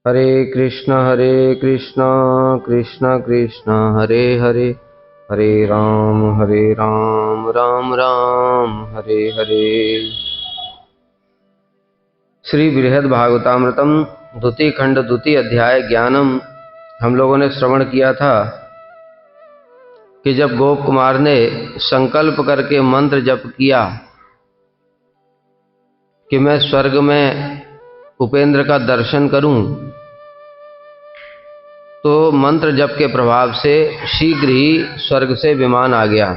हरे कृष्ण कृष्ण कृष्ण हरे हरे, हरे राम राम राम हरे हरे। श्री बृहद भागवतामृतम द्वितीय खंड द्वितीय अध्याय ज्ञानम हम लोगों ने श्रवण किया था कि जब गोप कुमार ने संकल्प करके मंत्र जप किया कि मैं स्वर्ग में उपेंद्र का दर्शन करूं, तो मंत्र जप के प्रभाव से शीघ्र ही स्वर्ग से विमान आ गया।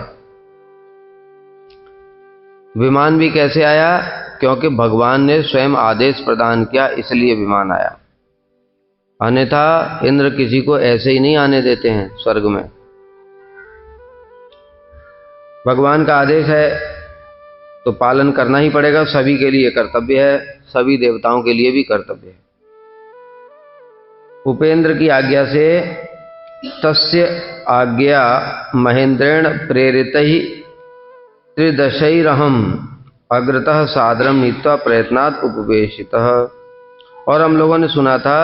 विमान भी कैसे आया? क्योंकि भगवान ने स्वयं आदेश प्रदान किया, इसलिए विमान आया। अन्यथा इंद्र किसी को ऐसे ही नहीं आने देते हैं स्वर्ग में। भगवान का आदेश है तो पालन करना ही पड़ेगा। सभी के लिए कर्तव्य है, सभी देवताओं के लिए भी कर्तव्य है। उपेंद्र की आज्ञा से तस्य आज्ञा महेंद्रेण प्रेरित ही त्रिदशैरहम अग्रतः सादरम नीत्वा प्रयत्नात् उपवेशितः। और हम लोगों ने सुना था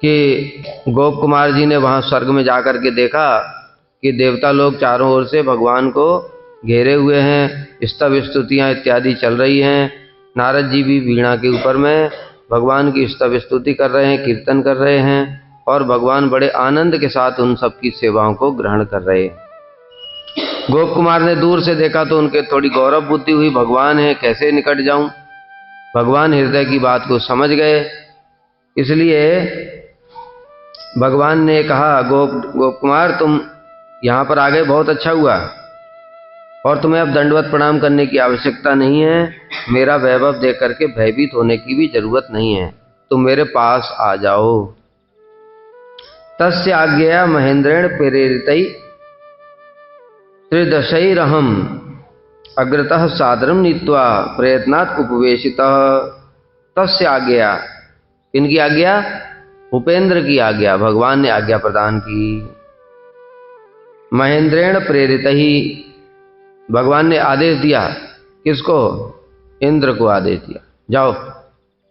कि गोप कुमार जी ने वहां स्वर्ग में जाकर के देखा कि देवता लोग चारों ओर से भगवान को घेरे हुए हैं, स्तव स्तुतियां इत्यादि चल रही हैं। नारद जी भी वीणा के ऊपर में भगवान की स्तव स्तुति कर रहे हैं, कीर्तन कर रहे हैं, और भगवान बड़े आनंद के साथ उन सबकी सेवाओं को ग्रहण कर रहे हैं। गोप कुमार ने दूर से देखा तो उनके थोड़ी गौरव बुद्धि हुई, भगवान है कैसे निकट जाऊं। भगवान हृदय की बात को समझ गए, इसलिए भगवान ने कहा गोप कुमार तुम यहां पर आ गए, बहुत अच्छा हुआ, और तुम्हें अब दंडवत प्रणाम करने की आवश्यकता नहीं है। मेरा वैभव देख करके भयभीत होने की भी जरूरत नहीं है, तुम मेरे पास आ जाओ। तस्य आज्ञया महेंद्रेण प्रेरितै त्रिदशैरहम अग्रतः सादरम नीत्वा प्रयत्नात् उपवेशितः। तस्य आज्ञया, किनकी आज्ञा? उपेंद्र की आज्ञा। भगवान ने आज्ञा प्रदान की। महेंद्रेण प्रेरित ही, भगवान ने आदेश दिया। किसको? इंद्र को आदेश दिया, जाओ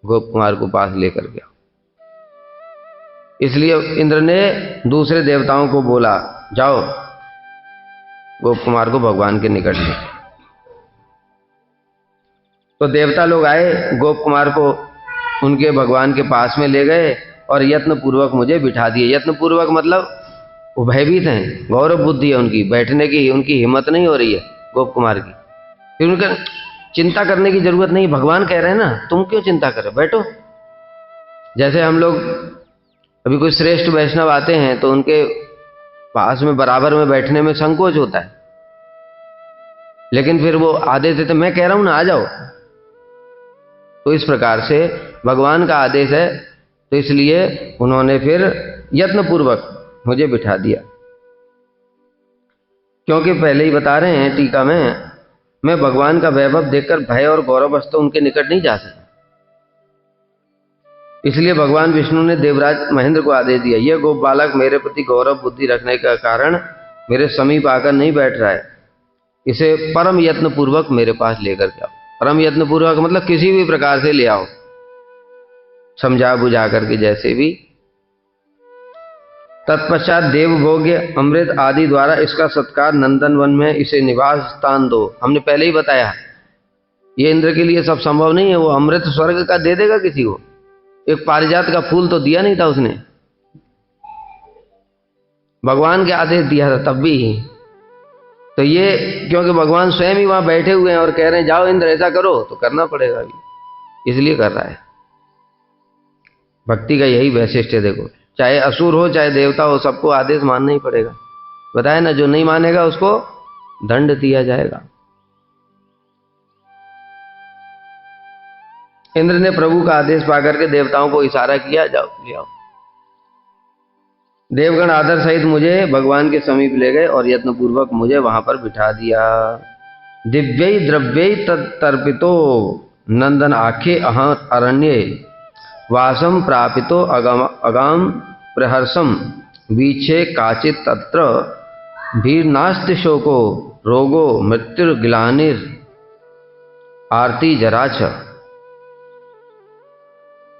गोप कुमार को पास लेकर के आओ। इसलिए इंद्र ने दूसरे देवताओं को बोला, जाओ गोप कुमार को भगवान के निकट ले। तो देवता लोग आए, गोप कुमार को उनके भगवान के पास में ले गए और यत्न पूर्वक मुझे बिठा दिए। यत्न पूर्वक मतलब वो भयभीत हैं, गौरव बुद्धि है उनकी, बैठने की उनकी हिम्मत नहीं हो रही है गोप कुमार की। फिर उनका चिंता करने की जरूरत नहीं, भगवान कह रहे हैं ना, तुम क्यों चिंता कर रहे, बैठो। जैसे हम लोग अभी कोई श्रेष्ठ वैष्णव आते हैं तो उनके पास में बराबर में बैठने में संकोच होता है, लेकिन फिर वो आदेश देते, मैं कह रहा हूं ना, आ जाओ। तो इस प्रकार से भगवान का आदेश है, तो इसलिए उन्होंने फिर यत्न पूर्वक मुझे बिठा दिया। क्योंकि पहले ही बता रहे हैं टीका में, मैं भगवान का वैभव देखकर भय और गौरववश तो उनके निकट नहीं जा सका। इसलिए भगवान विष्णु ने देवराज महेंद्र को आदेश दिया, यह गोप बालक मेरे प्रति गौरव बुद्धि रखने का कारण मेरे समीप आकर नहीं बैठ रहा है, इसे परम यत्न पूर्वक मेरे पास लेकर के आओ। परम यत्न पूर्वक मतलब किसी भी प्रकार से ले आओ, समझा बुझा करके जैसे भी। तत्पश्चात देवभोग्य अमृत आदि द्वारा इसका सत्कार नंदन वन में इसे निवास स्थान दो। हमने पहले ही बताया ये इंद्र के लिए सब संभव नहीं है, वो अमृत स्वर्ग का दे देगा किसी को? एक पारिजात का फूल तो दिया नहीं था उसने, भगवान के आदेश दिया था तब भी। तो ये क्योंकि भगवान स्वयं ही वहां बैठे हुए हैं और कह रहे हैं जाओ इंद्र ऐसा करो, तो करना पड़ेगा अभी, इसलिए कर रहा है। भक्ति का यही वैशिष्ट है। देखो, चाहे असुर हो चाहे देवता हो, सबको आदेश मानना ही पड़ेगा। बताया ना, जो नहीं मानेगा उसको दंड दिया जाएगा। इंद्र ने प्रभु का आदेश पाकर के देवताओं को इशारा किया, जाओ ले आओ। देवगण आदर सहित मुझे भगवान के समीप ले गए और यत्न पूर्वक मुझे वहां पर बिठा दिया। दिव्यै द्रव्यै तर्पितो नंदन आखे अरण्ये वासम प्रापितो अगाम प्रहर्षम वीक्षे काचित तत्र भीर्नास्ति शोको रोगो मृत्युर्ग्लानिर आरती जराच।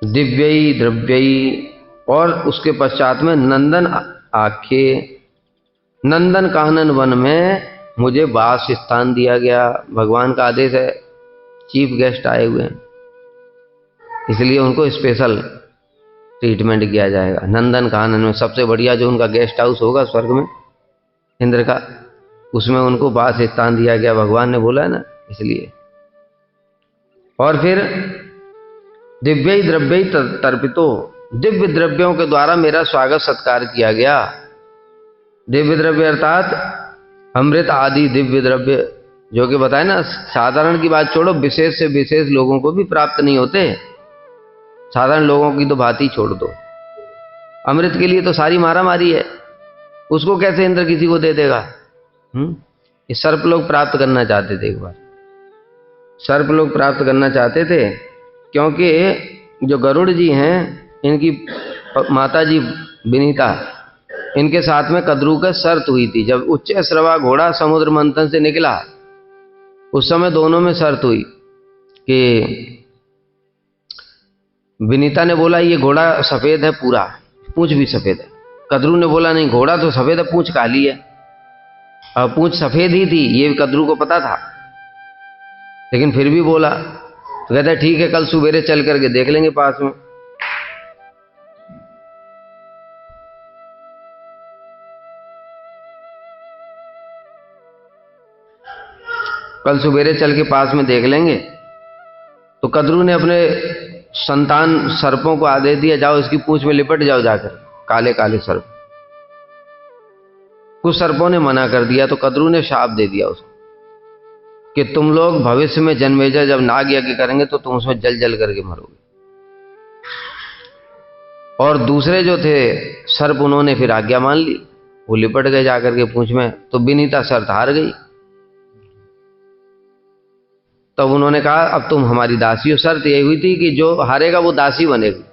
दिव्यई द्रव्यई, और उसके पश्चात में नंदन आखे, नंदन कानन वन में मुझे वास स्थान दिया गया। भगवान का आदेश है, चीफ गेस्ट आए हुए हैं, इसलिए उनको स्पेशल ट्रीटमेंट किया जाएगा। नंदन कानन में सबसे बढ़िया जो उनका गेस्ट हाउस होगा स्वर्ग में इंद्र का, उसमें उनको वास स्थान दिया गया, भगवान ने बोला है ना, इसलिए। और फिर दिव्य द्रव्य तर्पितो, दिव्य द्रव्यों के द्वारा मेरा स्वागत सत्कार किया गया। दिव्य द्रव्य अर्थात अमृत आदि दिव्य द्रव्य, जो कि बताए ना, साधारण की बात छोड़ो, विशेष से विशेष लोगों को भी प्राप्त नहीं होते। साधारण लोगों की तो बात ही छोड़ दो, अमृत के लिए तो सारी मारा मारी है, उसको कैसे इंद्र किसी को दे देगा? ये सर्प लोग प्राप्त करना चाहते थे, एक बार सर्प लोग प्राप्त करना चाहते थे, क्योंकि जो गरुड़ जी हैं, इनकी माता जी विनीता, इनके साथ में कद्रू का शर्त हुई थी। जब उच्च श्रवा घोड़ा समुद्र मंथन से निकला, उस समय दोनों में शर्त हुई कि विनीता ने बोला ये घोड़ा सफेद है पूरा, पूंछ भी सफेद है। कद्रू ने बोला नहीं, घोड़ा तो सफेद है, पूंछ काली है। और पूंछ सफेद ही थी, ये कद्रू को पता था, लेकिन फिर भी बोला। तो कहता है ठीक है, कल सुबेरे चल करके देख लेंगे पास में। कल सुबेरे चल के पास में देख लेंगे। तो कद्रू ने अपने संतान सर्पों को आदेश दिया, जाओ इसकी पूंछ में लिपट जाओ जाकर, काले काले सर्प। कुछ सर्पों ने मना कर दिया, तो कद्रू ने शाप दे दिया उसको कि तुम लोग भविष्य में जन्मेजय जब नाग यज्ञ करेंगे तो तुम उसमें जल जल करके मरोगे। और दूसरे जो थे सर्प, उन्होंने फिर आज्ञा मान ली, वो लिपट गए जाकर के पूंछ में। तो विनीता शर्त हार गई। तब उन्होंने कहा अब तुम हमारी दासी हो। शर्त यही हुई थी कि जो हारेगा वो दासी बनेगी।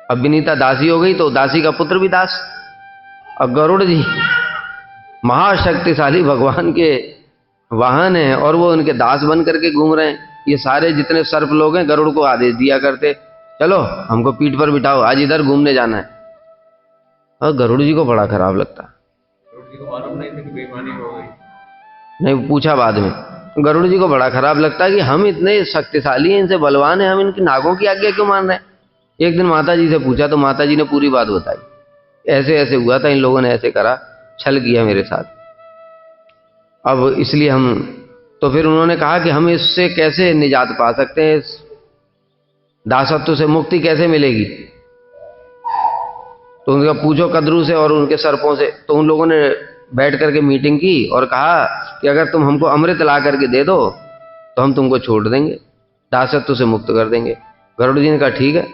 अब विनीता दासी हो गई, तो दासी का पुत्र भी दास। अब गरुड़ जी महाशक्तिशाली भगवान के वाहन हैं, और वो उनके दास बन करके घूम रहे हैं। ये सारे जितने सर्प लोग हैं, गरुड़ को आदेश दिया करते, चलो हमको पीठ पर बिठाओ, आज इधर घूमने जाना है। और गरुड़ जी को बड़ा खराब लगता। गरुड़ जी को मालूम नहीं था कि बेईमानी हो गई, नहीं पूछा बाद में। गरुड़ जी को बड़ा खराब लगता है कि हम इतने शक्तिशाली हैं, इनसे बलवान हैं, हम इनकी नागों की आज्ञा क्यों मान रहे हैं। एक दिन माता जी से पूछा, तो माता जी ने पूरी बात बताई, ऐसे ऐसे हुआ था, इन लोगों ने ऐसे करा, छल किया मेरे साथ, अब इसलिए हम। तो फिर उन्होंने कहा कि हम इससे कैसे निजात पा सकते हैं, इस दासत्व से मुक्ति कैसे मिलेगी। तो उनका पूछो कद्रू से और उनके सर्पों से। तो उन लोगों ने बैठ करके मीटिंग की और कहा कि अगर तुम हमको अमृत ला करके दे दो तो हम तुमको छोड़ देंगे, दासत्व से मुक्त कर देंगे। गरुड़ जी ने कहा ठीक है।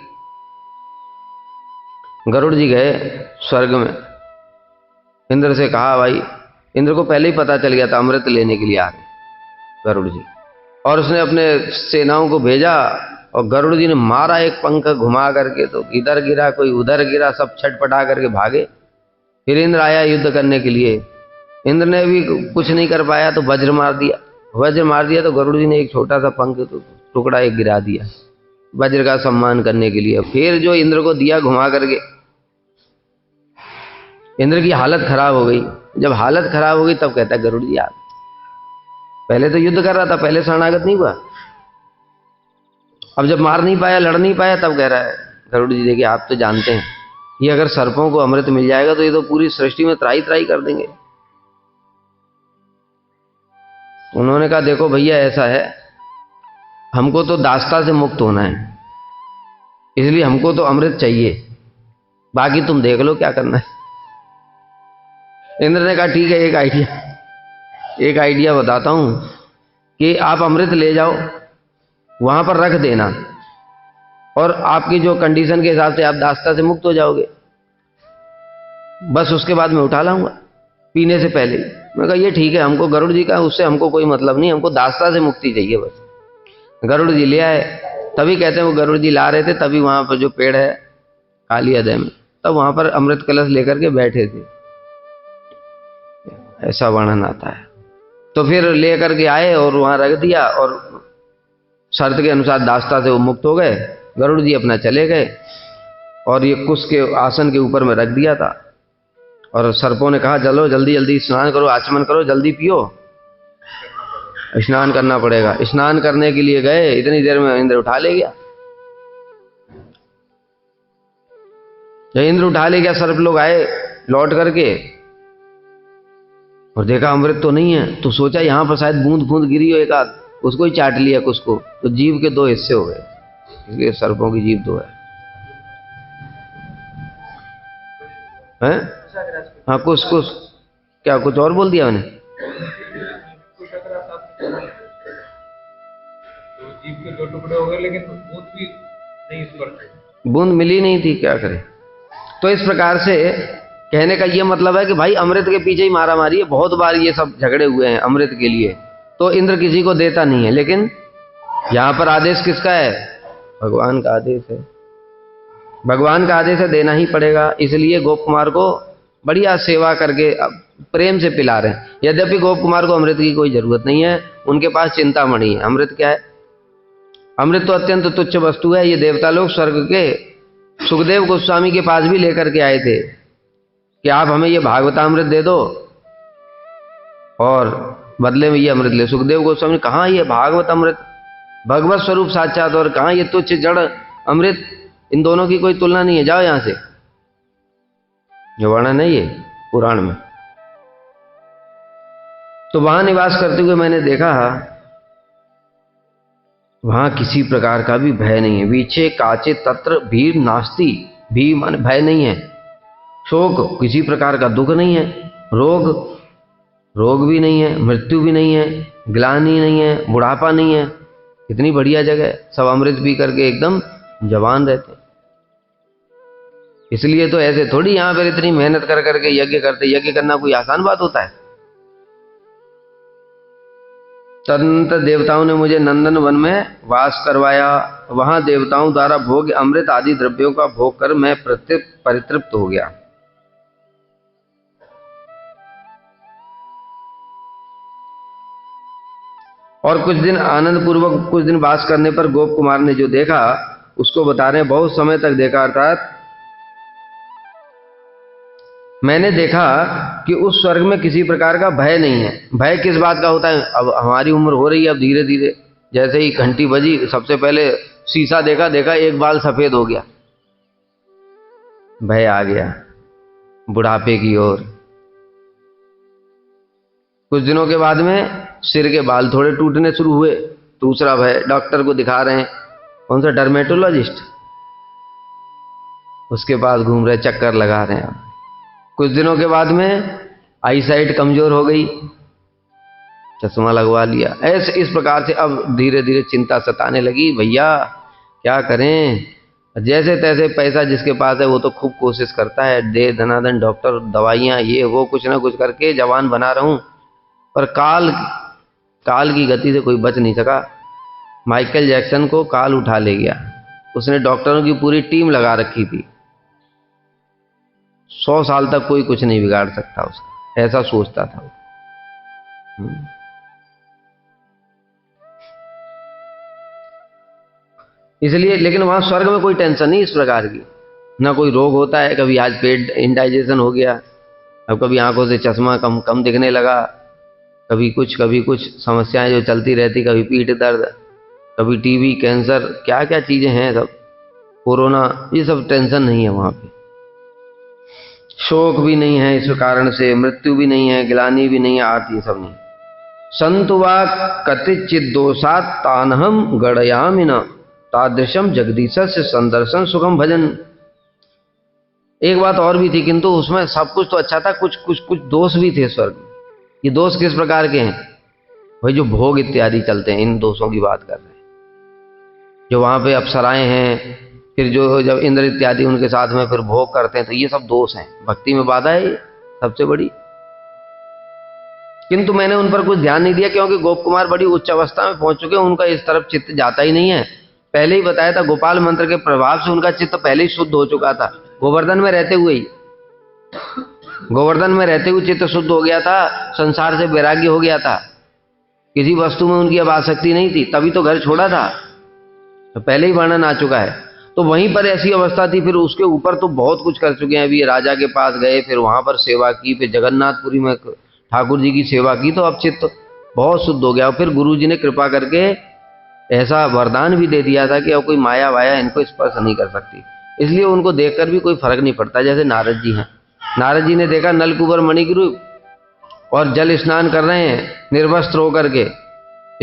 गरुड़ जी गए स्वर्ग में, इंद्र से कहा, भाई इंद्र को पहले ही पता चल गया था अमृत लेने के लिए आ रहे गरुड़ जी, और उसने अपने सेनाओं को भेजा, और गरुड़ जी ने मारा एक पंख घुमा करके, तो इधर गिरा कोई उधर गिरा, सब छटपटा करके भागे। फिर इंद्र आया युद्ध करने के लिए, इंद्र ने भी कुछ नहीं कर पाया, तो वज्र मार दिया। वज्र मार दिया तो गरुड़ जी ने एक छोटा सा पंख टुकड़ा एक गिरा दिया वज्र का सम्मान करने के लिए। फिर जो इंद्र को दिया घुमा करके, इंद्र की हालत खराब हो गई। जब हालत खराब हो गई तब कहता है गरुड़ जी आप पहले तो युद्ध कर रहा था, पहले शरणागत नहीं हुआ, अब जब मार नहीं पाया, लड़ नहीं पाया, तब कह रहा है गरुड़ जी देखिए आप तो जानते हैं ये अगर सर्पों को अमृत मिल जाएगा तो ये तो पूरी सृष्टि में त्राही त्राही कर देंगे। उन्होंने कहा देखो भैया ऐसा है, हमको तो दासता से मुक्त होना है, इसलिए हमको तो अमृत चाहिए, बाकी तुम देख लो क्या करना है। इंद्र ने कहा ठीक है, एक आइडिया बताता हूं कि आप अमृत ले जाओ, वहां पर रख देना, और आपकी जो कंडीशन के हिसाब से आप दासता से मुक्त हो जाओगे, बस उसके बाद मैं उठा लाऊंगा पीने से पहले ही। मैं कहा ये ठीक है, हमको गरुड़ जी का उससे हमको कोई मतलब नहीं, हमको दासता से मुक्ति चाहिए बस। गरुड़ जी ले आए, तभी कहते हैं वो गरुड़ जी ला रहे थे, तभी वहां पर जो पेड़ है काली अदय में, तब वहां पर अमृत कलश लेकर के बैठे थे, ऐसा वर्णन आता है। तो फिर लेकर के आए और वहां रख दिया, और शर्त के अनुसार दासता से वो मुक्त हो गए, गरुड़ जी अपना चले गए और ये कुश के आसन के ऊपर में रख दिया था। और सर्पों ने कहा चलो जल्दी जल्दी स्नान करो, आचमन करो, जल्दी पियो, स्नान करना पड़ेगा। स्नान करने के लिए गए, इतनी देर में इंद्र उठा ले गया। जब इंद्र उठा ले गया, सर्प लोग आए लौट करके और देखा अमृत तो नहीं है, तो सोचा यहां पर शायद बूंद बूंद गिरी हो एक आध, उसको ही चाट लिया कुछ को, तो जीव के दो हिस्से हो गए, इसलिए सर्पों की जीव दो है। हाँ कुछ कुछ क्या कुछ और बोल दिया मैंने? जीव के दो टुकड़े हो गए, लेकिन बूंद भी नहीं स्पर्श, बूंद मिली नहीं थी, क्या करे। तो इस प्रकार से कहने का ये मतलब है कि भाई अमृत के पीछे ही मारा मारी है, बहुत बार ये सब झगड़े हुए हैं अमृत के लिए, तो इंद्र किसी को देता नहीं है, लेकिन यहां पर आदेश किसका है? भगवान का आदेश है। भगवान का आदेश है, देना ही पड़ेगा। इसलिए गोप कुमार को बढ़िया सेवा करके प्रेम से पिला रहे हैं। यद्यपि गोप कुमार को अमृत की कोई जरूरत नहीं है, उनके पास चिंतामणि है। अमृत क्या है? अमृत तो अत्यंत तुच्छ वस्तु है। ये देवता लोग स्वर्ग के सुखदेव गोस्वामी के पास भी लेकर के आए थे कि आप हमें ये भागवतामृत दे दो और बदले में ये अमृत ले। सुखदेव गोस्वामी ने कहा ये भागवत अमृत भगवत स्वरूप साक्षात, और कहा ये तुच्छ जड़ अमृत, इन दोनों की कोई तुलना नहीं है, जाओ यहां से। जो वर्णन है ये पुराण में। तो वहां निवास करते हुए मैंने देखा वहां किसी प्रकार का भी भय नहीं है। वीचे काचे तत्र भीर नास्ति, भी मान भय नहीं है। शोक, किसी प्रकार का दुख नहीं है। रोग भी नहीं है, मृत्यु भी नहीं है, ग्लानि नहीं है, बुढ़ापा नहीं है। कितनी बढ़िया जगह है। सब अमृत पी करके एकदम जवान रहते हैं। इसलिए तो ऐसे थोड़ी यहां पर इतनी मेहनत कर करके यज्ञ करते। यज्ञ करना कोई आसान बात होता है? तदनंतर देवताओं ने मुझे नंदन वन में वास करवाया। वहां देवताओं द्वारा भोग अमृत आदि द्रव्यों का भोग कर मैं परितृप्त हो गया। और कुछ दिन आनंद पूर्वक कुछ दिन वास करने पर गोप कुमार ने जो देखा उसको बता रहे हैं। बहुत समय तक देखा, अर्थात मैंने देखा कि उस स्वर्ग में किसी प्रकार का भय नहीं है। भय किस बात का होता है? अब हमारी उम्र हो रही है, अब धीरे धीरे जैसे ही घंटी बजी, सबसे पहले शीशा देखा, एक बाल सफेद हो गया, भय आ गया बुढ़ापे की ओर। कुछ दिनों के बाद में सिर के बाल थोड़े टूटने शुरू हुए, दूसरा भय, डॉक्टर को दिखा रहे हैं, कौन सा डर्मेटोलॉजिस्ट, उसके पास घूम रहे, चक्कर लगा रहे हैं। कुछ दिनों के बाद में आई साइट कमजोर हो गई, चश्मा लगवा लिया। ऐसे इस प्रकार से अब धीरे धीरे चिंता सताने लगी। भैया क्या करें? जैसे तैसे पैसा जिसके पास है वो तो खूब कोशिश करता है, दे धनाधन, डॉक्टर, दवाइयाँ, ये वो, कुछ ना कुछ करके जवान बना रहा हूं, पर काल की गति से कोई बच नहीं सका। माइकल जैक्सन को काल उठा ले गया। उसने डॉक्टरों की पूरी टीम लगा रखी थी। 100 साल तक कोई कुछ नहीं बिगाड़ सकता उसका, ऐसा सोचता था वो। इसलिए, लेकिन वहां स्वर्ग में कोई टेंशन नहीं इस प्रकार की, ना कोई रोग होता है। कभी आज पेट इंडाइजेशन हो गया, अब कभी आंखों से चश्मा कम दिखने लगा, कभी कुछ समस्याएं जो चलती रहती, कभी पीठ दर्द, कभी टीबी, कैंसर, क्या क्या चीजें हैं, सब कोरोना, ये सब टेंशन नहीं है वहां पे। शोक भी नहीं है इस कारण से, मृत्यु भी नहीं है, ग्लानि भी नहीं है, आर्त, ये सब नहीं। संतुवा कतिचित दोषात तानहम गणयामि न तादृशम जगदीशस्य संदर्शन सुखम भजन। एक बात और भी थी, किंतु उसमें सब कुछ तो अच्छा था, कुछ दोष भी थे स्वर्ग में। ये दोष किस प्रकार के हैं? वही जो भोग इत्यादि चलते हैं, इन दोषों की बात कर रहे हैं। जो वहां पे अप्सराएं हैं, फिर जो जब इंद्र इत्यादि उनके साथ में फिर भोग करते हैं, तो ये सब दोष हैं। भक्ति में बाधा है सबसे बड़ी। किंतु मैंने उन पर कुछ ध्यान नहीं दिया, क्योंकि गोप कुमार बड़ी उच्च अवस्था में पहुंच चुके हैं, उनका इस तरफ चित्त जाता ही नहीं है। पहले ही बताया था, गोपाल मंत्र के प्रभाव से उनका चित्त पहले ही शुद्ध हो चुका था। गोवर्धन में रहते हुए चित्त शुद्ध हो गया था, संसार से वैराग्य हो गया था, किसी वस्तु में उनकी अब आसक्ति नहीं थी, तभी तो घर छोड़ा था। तो पहले ही वर्णन आ चुका है। तो वहीं पर ऐसी अवस्था थी, फिर उसके ऊपर तो बहुत कुछ कर चुके हैं। अभी राजा के पास गए, फिर वहां पर सेवा की, फिर जगन्नाथपुरी में ठाकुर जी की सेवा की, तो अब चित्त बहुत शुद्ध हो गया। और फिर गुरु जी ने कृपा करके ऐसा वरदान भी दे दिया था कि अब कोई माया वाया इनको स्पर्श नहीं कर सकती। इसलिए उनको देखकर भी कोई फर्क नहीं पड़ता। जैसे नारद जी हैं, नारद जी ने देखा नलकुबर मणिगुरु और जल स्नान कर रहे हैं निर्वस्त्र होकर के,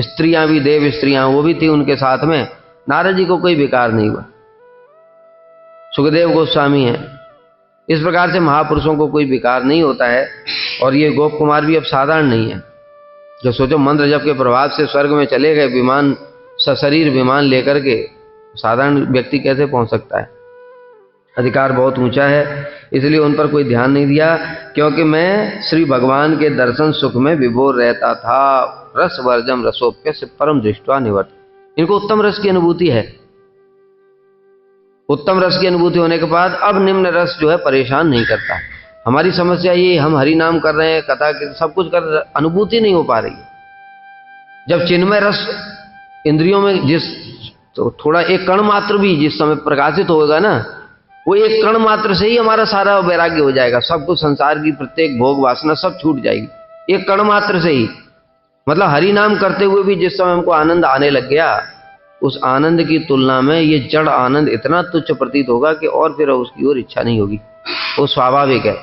स्त्रियां भी, देव स्त्रियां वो भी थी उनके साथ में, नारद जी को कोई विकार नहीं हुआ। सुखदेव गोस्वामी हैं, इस प्रकार से महापुरुषों को कोई विकार नहीं होता है। और ये गोप कुमार भी अब साधारण नहीं है। जो सोचो मंत्र जप के प्रभाव से स्वर्ग में चले गए, विमान सशरीर विमान लेकर के, साधारण व्यक्ति कैसे पहुंच सकता है? अधिकार बहुत ऊंचा है, इसलिए उन पर कोई ध्यान नहीं दिया। क्योंकि मैं श्री भगवान के दर्शन सुख में विभोर रहता था। रस वर्जम रसोप्य से परम दृष्टवा निवर्त। इनको उत्तम रस की अनुभूति है। उत्तम रस की अनुभूति होने के बाद अब निम्न रस जो है परेशान नहीं करता। हमारी समस्या ये, हम हरि नाम कर रहे हैं, कथा सब कुछ कर रहे, अनुभूति नहीं हो पा रही है। जब चिन्मय रस इंद्रियों में जिस तो थोड़ा एक कण मात्र भी जिस समय प्रकाशित होगा ना, वो एक कण मात्र से ही हमारा सारा वैराग्य हो जाएगा। सब कुछ संसार की प्रत्येक भोग वासना सब छूट जाएगी एक कण मात्र से ही। मतलब हरि नाम करते हुए भी जिस समय हमको आनंद आने लग गया, उस आनंद की तुलना में ये जड़ आनंद इतना तुच्छ प्रतीत होगा कि और फिर उसकी ओर इच्छा नहीं होगी। वो स्वाभाविक है।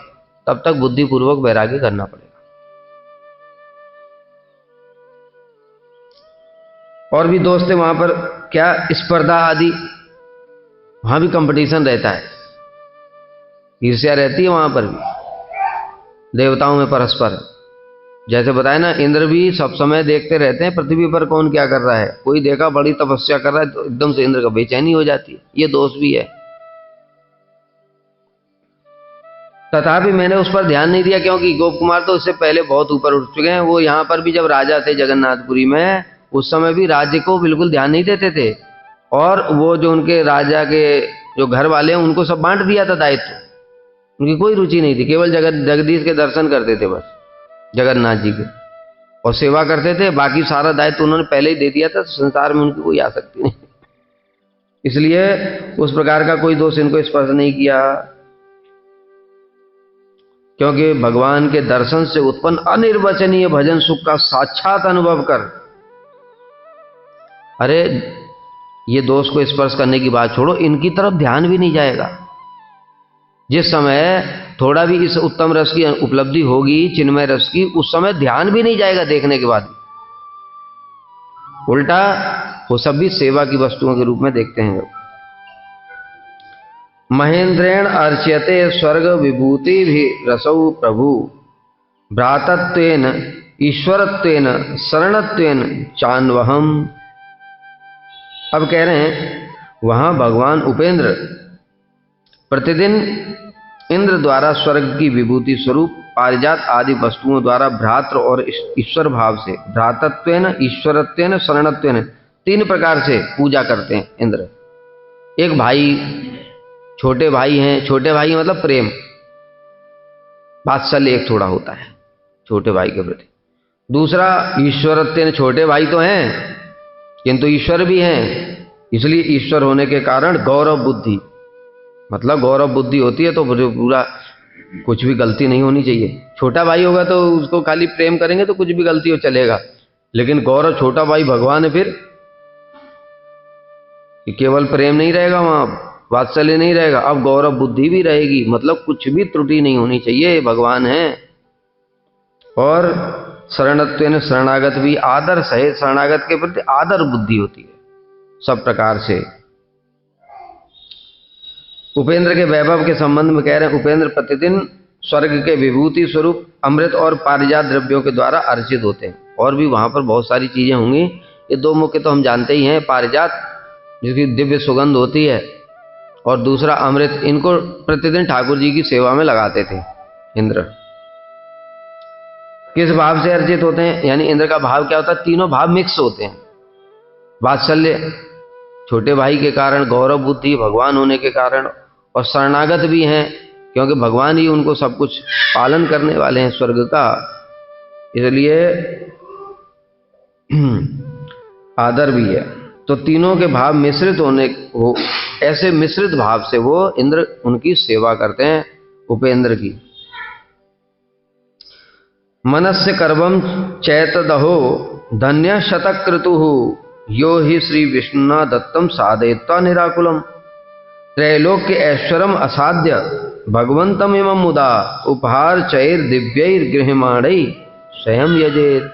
तब तक बुद्धिपूर्वक वैराग्य करना पड़ेगा। और भी दोस्त है वहां पर, क्या स्पर्धा आदि, वहां भी कंपटीशन रहता है, ईर्ष्या रहती है वहां पर भी देवताओं में परस्पर। जैसे बताया ना, इंद्र भी सब समय देखते रहते हैं पृथ्वी पर कौन क्या कर रहा है। कोई देखा बड़ी तपस्या कर रहा है तो एकदम से इंद्र का बेचैनी हो जाती है। ये दोष भी है। तथापि मैंने उस पर ध्यान नहीं दिया, क्योंकि गोप कुमार तो उससे पहले बहुत ऊपर उठ चुके हैं। वो यहाँ पर भी जब राजा थे जगन्नाथपुरी में, उस समय भी राज्य को बिल्कुल ध्यान नहीं देते थे। और वो जो उनके राजा के जो घर वाले हैं उनको सब बांट दिया था दायित्व। उनकी कोई रुचि नहीं थी, केवल जगदीश के दर्शन करते थे बस, जगन्नाथ जी के, और सेवा करते थे। बाकी सारा दायित्व उन्होंने पहले ही दे दिया था, संसार में उनकी कोई आसक्ति नहीं। इसलिए उस प्रकार का कोई दोष इनको स्पर्श नहीं किया। क्योंकि भगवान के दर्शन से उत्पन्न अनिर्वचनीय भजन सुख का साक्षात अनुभव कर, अरे ये दोष को स्पर्श करने की बात छोड़ो, इनकी तरफ ध्यान भी नहीं जाएगा। जिस समय थोड़ा भी इस उत्तम रस की उपलब्धि होगी, चिन्मय रस की, उस समय ध्यान भी नहीं जाएगा देखने के बाद। उल्टा वो सब भी सेवा की वस्तुओं के रूप में देखते हैं। महेंद्रेण अर्च्यते स्वर्ग विभूति भी रसौ प्रभु भ्रातत्वेन ईश्वरत्वेन शरणत्वेन चान्वहम। अब कह रहे हैं वहां भगवान उपेंद्र प्रतिदिन इंद्र द्वारा स्वर्ग की विभूति स्वरूप पारिजात आदि वस्तुओं द्वारा भ्रातृ और ईश्वर भाव से, भ्रातत्वेन ईश्वरत्वेन शरणत्वेन, 3 प्रकार से पूजा करते हैं इंद्र। एक भाई, छोटे भाई हैं, छोटे भाई मतलब प्रेम वात्सल्य एक थोड़ा होता है छोटे भाई के प्रति। दूसरा ईश्वरत्वेन, छोटे भाई तो हैं किंतु ईश्वर भी हैं, इसलिए ईश्वर होने के कारण गौरव बुद्धि, मतलब गौरव बुद्धि होती है तो पूरा कुछ भी गलती नहीं होनी चाहिए। छोटा भाई होगा तो उसको खाली प्रेम करेंगे तो कुछ भी गलती हो चलेगा, लेकिन गौरव, छोटा भाई भगवान है, फिर केवल प्रेम नहीं रहेगा वहां, वात्सल्य नहीं रहेगा, अब गौरव बुद्धि भी रहेगी, मतलब कुछ भी त्रुटि नहीं होनी चाहिए, भगवान है। और शरणत्वेन, शरणागत भी आदर सहित, शरणागत के प्रति आदर बुद्धि होती है सब प्रकार से। उपेंद्र के वैभव के संबंध में कह रहे हैं, उपेंद्र प्रतिदिन स्वर्ग के विभूति स्वरूप अमृत और पारिजात द्रव्यों के द्वारा अर्चित होते हैं। और भी वहां पर बहुत सारी चीजें होंगी, ये 2 मुख्य तो हम जानते ही हैं, पारिजात जिसकी दिव्य सुगंध होती है, और दूसरा अमृत। इनको प्रतिदिन ठाकुर जी की सेवा में लगाते थे इंद्र। किस भाव से अर्चित होते हैं, यानी इंद्र का भाव क्या होता है, तीनों भाव मिक्स होते हैं। वात्सल्य छोटे भाई के कारण, गौरव बुद्धि भगवान होने के कारण, और शरणागत भी हैं क्योंकि भगवान ही उनको सब कुछ पालन करने वाले हैं स्वर्ग का, इसलिए आदर भी है। तो तीनों के भाव मिश्रित होने हो, ऐसे मिश्रित भाव से वो इंद्र उनकी सेवा करते हैं, उपेंद्र की। मनस्य कर्वम चैतदहो धन्य शतक्रतु यो ही श्री विष्णुना दत्तम साधयित्वा निराकुलम त्रैलोक्य ऐश्वरम असाध्य भगवंतम एवं मुदा उपहार चैर दिव्यैर गृहमाणै स्वयं यजेत।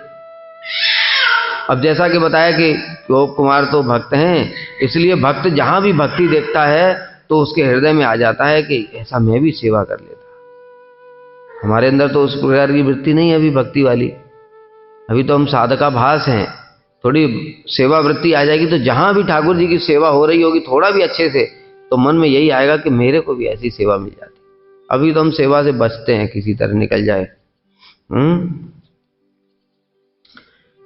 अब जैसा कि बताया कि गोप कुमार तो भक्त हैं, इसलिए भक्त जहां भी भक्ति देखता है तो उसके हृदय में आ जाता है कि ऐसा मैं भी सेवा कर लेता। हमारे अंदर तो उस प्रकार की वृत्ति नहीं है अभी भक्ति वाली, अभी तो हम साधका भास हैं। थोड़ी सेवा वृत्ति आ जाएगी तो जहां भी ठाकुर जी की सेवा हो रही होगी थोड़ा भी अच्छे से, तो मन में यही आएगा कि मेरे को भी ऐसी सेवा मिल जाती। अभी तो हम सेवा से बचते हैं, किसी तरह निकल जाए।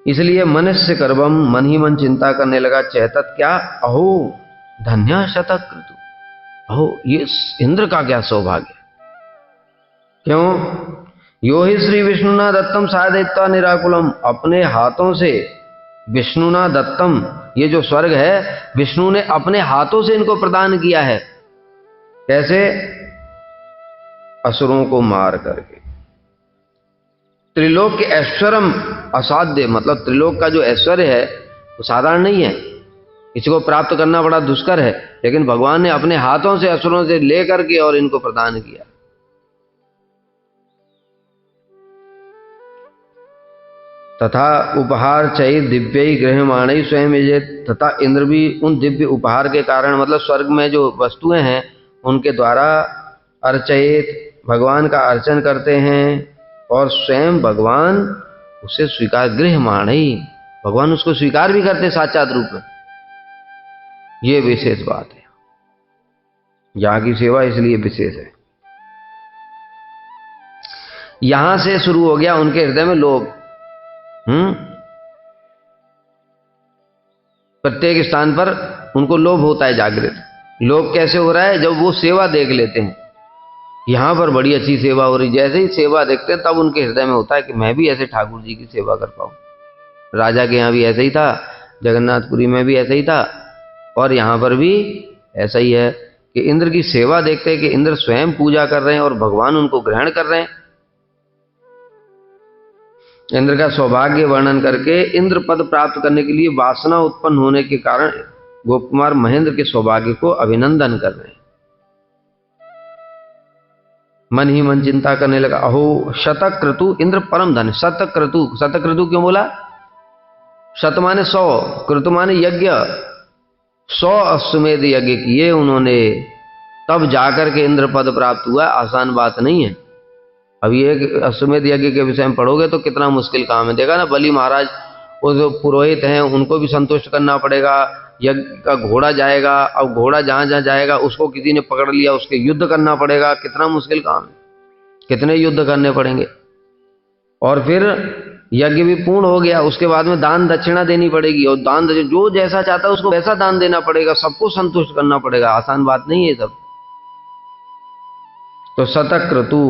इसलिए मनुष्य कर्वम, मन ही मन चिंता करने लगा। चैतत क्या, अहो धन्य शतक्रतु, अहो ये इंद्र का क्या सौभाग्य। क्यों? यो ही श्री विष्णुना दत्तम साधयित्वा निराकुलम, अपने हाथों से विष्णुना दत्तम, ये जो स्वर्ग है विष्णु ने अपने हाथों से इनको प्रदान किया है। कैसे? असुरों को मार करके। त्रिलोक के ऐश्वर्यम असाध्य, मतलब त्रिलोक का जो ऐश्वर्य है वो साधारण नहीं है, इसको प्राप्त करना बड़ा दुष्कर है, लेकिन भगवान ने अपने हाथों से असुरों से लेकर के और इनको प्रदान किया। तथा उपहार चैर दिव्य गृहमाणै स्वयं यजेत, तथा इंद्र भी उन दिव्य उपहार के कारण, मतलब स्वर्ग में जो वस्तुएं हैं उनके द्वारा अर्चयित, भगवान का अर्चन करते हैं और स्वयं भगवान उसे स्वीकार, गृहमाणै, भगवान उसको स्वीकार भी करते साक्षात रूप में। ये विशेष बात है, यहाँ की सेवा इसलिए विशेष है। यहां से शुरू हो गया उनके हृदय में लोभ। प्रत्येक स्थान पर उनको लोभ होता है जागृत। लोभ कैसे हो रहा है? जब वो सेवा देख लेते हैं, यहां पर बड़ी अच्छी सेवा हो रही, जैसे ही सेवा देखते हैं तब उनके हृदय में होता है कि मैं भी ऐसे ठाकुर जी की सेवा कर पाऊं। राजा के यहाँ भी ऐसा ही था, जगन्नाथपुरी में भी ऐसा ही था, और यहां पर भी ऐसा ही है कि इंद्र की सेवा देखते हैं कि इंद्र स्वयं पूजा कर रहे हैं और भगवान उनको ग्रहण कर रहे हैं। इंद्र का सौभाग्य वर्णन करके इंद्र पद प्राप्त करने के लिए वासना उत्पन्न होने के कारण गोप कुमार महेंद्र के सौभाग्य को अभिनंदन कर रहे हैं। मन ही मन चिंता करने लगा। अहो शतक्रतु इंद्र परम धन। शतक्रतु, शतक्रतु क्यों बोला? शत माने 100, क्रतु माने यज्ञ। 100 अश्वमेध यज्ञ किए उन्होंने, तब जाकर के इंद्र पद प्राप्त हुआ। आसान बात नहीं है। अभी एक अश्वमेध यज्ञ के विषय में पढ़ोगे तो कितना मुश्किल काम है। देखा ना, बलि महाराज वो जो पुरोहित हैं उनको भी संतुष्ट करना पड़ेगा। यज्ञ का घोड़ा जाएगा, अब घोड़ा जहां जहां जाएगा उसको किसी ने पकड़ लिया, उसके युद्ध करना पड़ेगा। कितना मुश्किल काम है, कितने युद्ध करने पड़ेंगे। और फिर यज्ञ भी पूर्ण हो गया, उसके बाद में दान दक्षिणा देनी पड़ेगी, और दान जो जैसा चाहता है उसको वैसा दान देना पड़ेगा, सबको संतुष्ट करना पड़ेगा। आसान बात नहीं है सब। तो शतक्रतु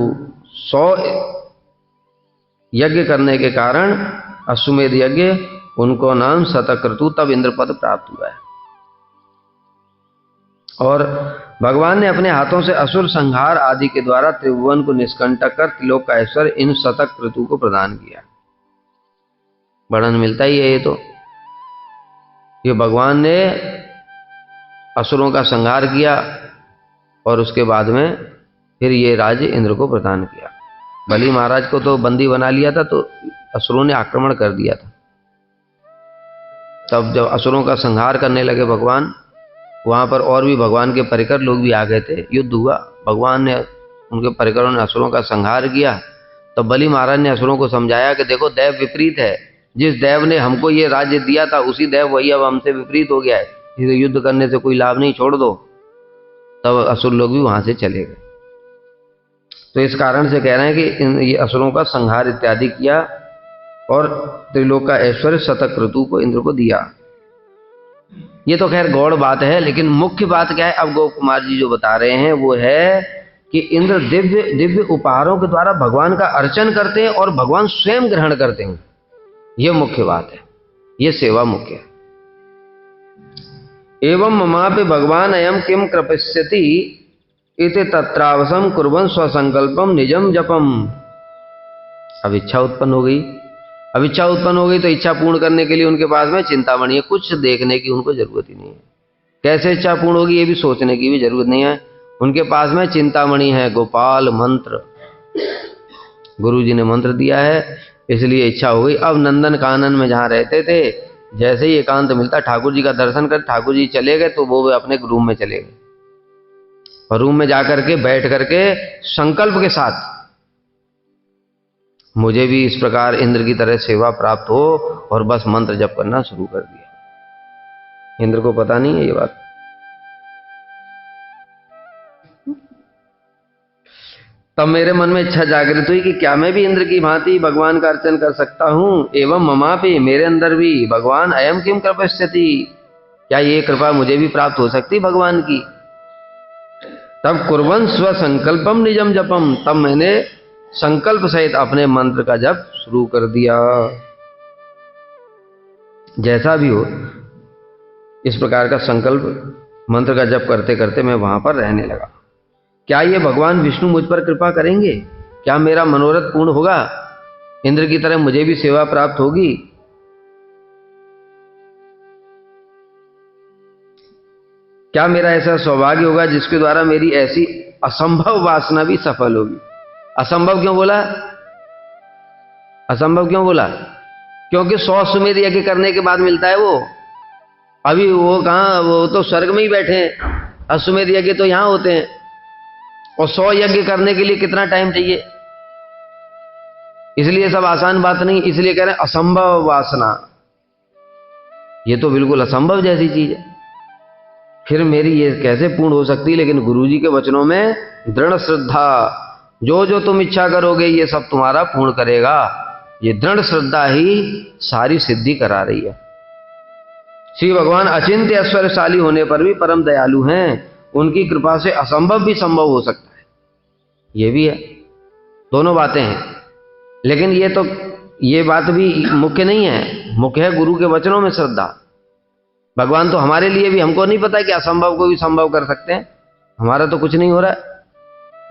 100 यज्ञ करने के कारण अश्वमेध यज्ञ, उनको नाम शतक्रतु, तब इंद्र पद प्राप्त हुआ है। और भगवान ने अपने हाथों से असुर संहार आदि के द्वारा त्रिभुवन को निष्कंटक कर त्रिलोक का ऐश्वर्य इन शतक्रतु को प्रदान किया। वर्णन मिलता ही है। ये भगवान ने असुरों का संहार किया और उसके बाद में फिर ये राज्य इंद्र को प्रदान किया। बलि महाराज को तो बंदी बना लिया था, तो असुरों ने आक्रमण कर दिया था। तब जब असुरों का संहार करने लगे भगवान, वहां पर और भी भगवान के परिकर लोग भी आ गए थे। युद्ध हुआ, भगवान ने उनके परिकरों ने असुरों का संहार किया। तो बलि महाराज ने असुरों को समझाया कि देखो दैव विपरीत है, जिस देव ने हमको ये राज्य दिया था उसी देव वही अब हमसे विपरीत हो गया है, इसे युद्ध करने से कोई लाभ नहीं, छोड़ दो। तब असुर लोग भी वहां से चले गए। तो इस कारण से कह रहे हैं कि ये असुरों का संहार इत्यादि किया और त्रिलोक का ऐश्वर्य शतक्रतु को इंद्र को दिया। ये तो खैर गौड़ बात है, लेकिन मुख्य बात क्या है अब गोप कुमार जी जो बता रहे हैं वो है कि इंद्र दिव्य उपहारों के द्वारा भगवान का अर्चन करते हैं और भगवान स्वयं ग्रहण करते हैं। ये मुख्य बात है, ये सेवा मुख्य है। एवं ममापि भगवान अयम किम कृपस्यति इति तत्रावसम कुर्वन् स्वसंकल्पम निजम जपम। अब इच्छा उत्पन्न हो गई। अब इच्छा उत्पन्न हो गई तो इच्छा पूर्ण करने के लिए उनके पास में चिंतामणि है, कुछ देखने की उनको जरूरत ही नहीं है। कैसे इच्छा पूर्ण होगी ये भी सोचने की भी जरूरत नहीं है। उनके पास में चिंतामणि है, गोपाल मंत्र, गुरु जी ने मंत्र दिया है, इसलिए इच्छा हो गई। अब नंदन कानन में जहाँ रहते थे, जैसे ही एकांत मिलता ठाकुर जी का दर्शन कर ठाकुर जी चले गए तो वो अपने रूम में चले गए और रूम में जाकर के बैठ करके संकल्प के साथ मुझे भी इस प्रकार इंद्र की तरह सेवा प्राप्त हो, और बस मंत्र जप करना शुरू कर दिया। इंद्र को पता नहीं है ये बात। तब मेरे मन में इच्छा जागृत हुई कि क्या मैं भी इंद्र की भांति भगवान का अर्चन कर सकता हूं। एवं ममापि, मेरे अंदर भी भगवान अयम किम कृपस्यति, क्या ये कृपा मुझे भी प्राप्त हो सकती भगवान की। तब कुर्वन् स्व संकल्पम निजम जपम, तब मैंने संकल्प सहित अपने मंत्र का जप शुरू कर दिया। जैसा भी हो इस प्रकार का संकल्प मंत्र का जप करते करते मैं वहां पर रहने लगा। क्या ये भगवान विष्णु मुझ पर कृपा करेंगे? क्या मेरा मनोरथ पूर्ण होगा? इंद्र की तरह मुझे भी सेवा प्राप्त होगी? क्या मेरा ऐसा सौभाग्य होगा जिसके द्वारा मेरी ऐसी असंभव वासना भी सफल होगी? असंभव क्यों बोला? असंभव क्यों बोला? क्योंकि 100 अश्वमेध यज्ञ करने के बाद मिलता है वो। अभी वो कहां, वो तो स्वर्ग में ही बैठे हैं। अश्वमेध यज्ञ तो यहां होते हैं, और 100 यज्ञ करने के लिए कितना टाइम चाहिए? इसलिए सब आसान बात नहीं, इसलिए कह रहे हैं असंभव वासना। ये तो बिल्कुल असंभव जैसी चीज है, फिर मेरी ये कैसे पूर्ण हो सकती है? लेकिन गुरुजी के वचनों में दृढ़ श्रद्धा, जो जो तुम इच्छा करोगे ये सब तुम्हारा पूर्ण करेगा, ये दृढ़ श्रद्धा ही सारी सिद्धि करा रही है। श्री भगवान अचिंत्य ऐश्वर्यशाली होने पर भी परम दयालु हैं, उनकी कृपा से असंभव भी संभव हो सकता है, ये भी है। दोनों बातें हैं, लेकिन ये बात भी मुख्य नहीं है। मुख्य है गुरु के वचनों में श्रद्धा। भगवान तो हमारे लिए भी, हमको नहीं पता कि असंभव को भी संभव कर सकते हैं। हमारा तो कुछ नहीं हो रहा है,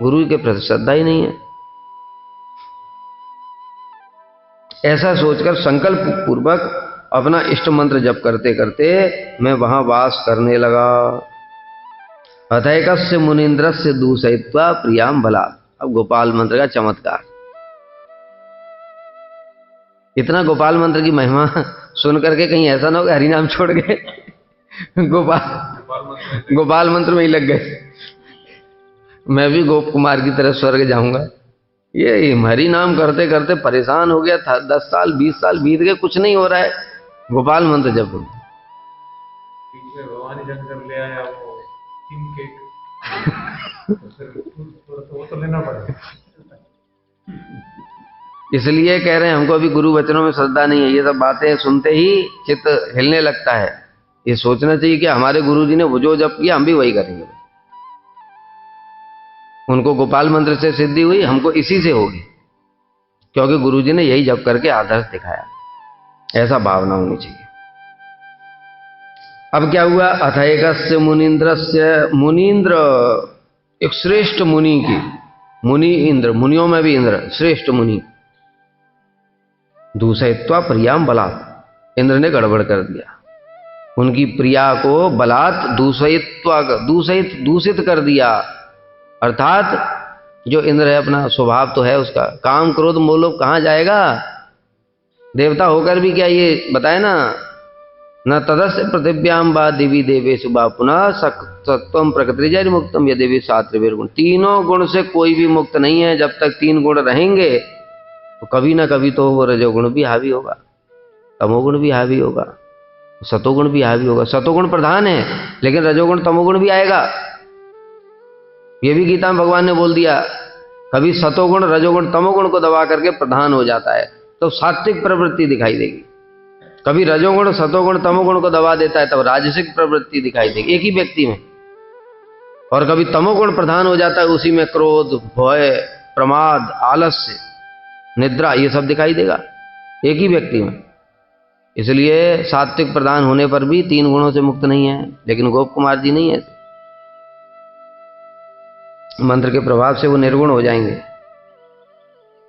गुरु के प्रति श्रद्धा ही नहीं है। ऐसा सोचकर संकल्प पूर्वक अपना इष्ट मंत्र जप करते करते मैं वहां वास करने लगा। अथैकस्य मुनीन्द्रस्य दूषयित्वा प्रियाम बला। अब गोपाल मंत्र का चमत्कार। इतना गोपाल मंत्र की महिमा सुन करके कहीं ऐसा ना हो कि हरिनाम छोड़ गए, गोपाल मंत्र में ही लग गए, मैं भी गोप कुमार की तरह स्वर्ग जाऊंगा। ये हरि नाम करते करते परेशान हो गया था। 10 साल 20 साल बीत गए, कुछ नहीं हो रहा है। गोपाल मंत्र जप भगवान जंग ले आया वो केक, वो तो लेना पड़ेगा। इसलिए कह रहे हैं हमको अभी गुरु वचनों में श्रद्धा नहीं है। ये सब बातें सुनते ही चित्त हिलने लगता है। ये सोचना चाहिए कि हमारे गुरु जी ने वो जो जप किया हम भी वही करेंगे। उनको गोपाल मंत्र से सिद्धि हुई, हमको इसी से होगी, क्योंकि गुरु जी ने यही जप करके आदर्श दिखाया। ऐसा भावना होनी चाहिए। अब क्या हुआ? अथैकस्य मुनीन्द्रस्य, मुनीन्द्र एक श्रेष्ठ मुनि की, मुनि इंद्र, मुनियों में भी इंद्र श्रेष्ठ मुनि, दूषयित्वा प्रियाम बलात्, इंद्र ने गड़बड़ कर दिया। उनकी प्रिया को बलात् दूषयित्वा, दूषित कर दिया। अर्थात जो इंद्र है अपना स्वभाव तो है उसका, काम क्रोध मोह कहां जाएगा? देवता होकर भी क्या ये बताए ना, न तदस्य पृथिव्याम वा दिवी देवेषु वा पुनः सत्वम प्रकृतिजैर मुक्तम यदेवी सात्रिवीर गुण। तीनों गुण से कोई भी मुक्त नहीं है। जब तक 3 गुण रहेंगे तो कभी ना कभी तो वो रजोगुण भी हावी होगा, तमोगुण भी हावी होगा, सतोगुण भी हावी होगा। सतोगुण प्रधान है, लेकिन रजोगुण तमोगुण भी आएगा। ये भी गीता में भगवान ने बोल दिया। कभी सतोगुण रजोगुण तमोगुण को दबा करके प्रधान हो जाता है तो सात्विक प्रवृत्ति दिखाई देगी। कभी रजोगुण सतोगुण तमोगुण को दबा देता है तब राजसिक प्रवृत्ति दिखाई देगी एक ही व्यक्ति में। और कभी तमोगुण प्रधान हो जाता है, उसी में क्रोध, भय, प्रमाद, आलस्य, निद्रा, ये सब दिखाई देगा एक ही व्यक्ति में। इसलिए सात्विक प्रधान होने पर भी 3 गुणों से मुक्त नहीं है, लेकिन गोप कुमार जी नहीं है। मंत्र के प्रभाव से वो निर्गुण हो जाएंगे।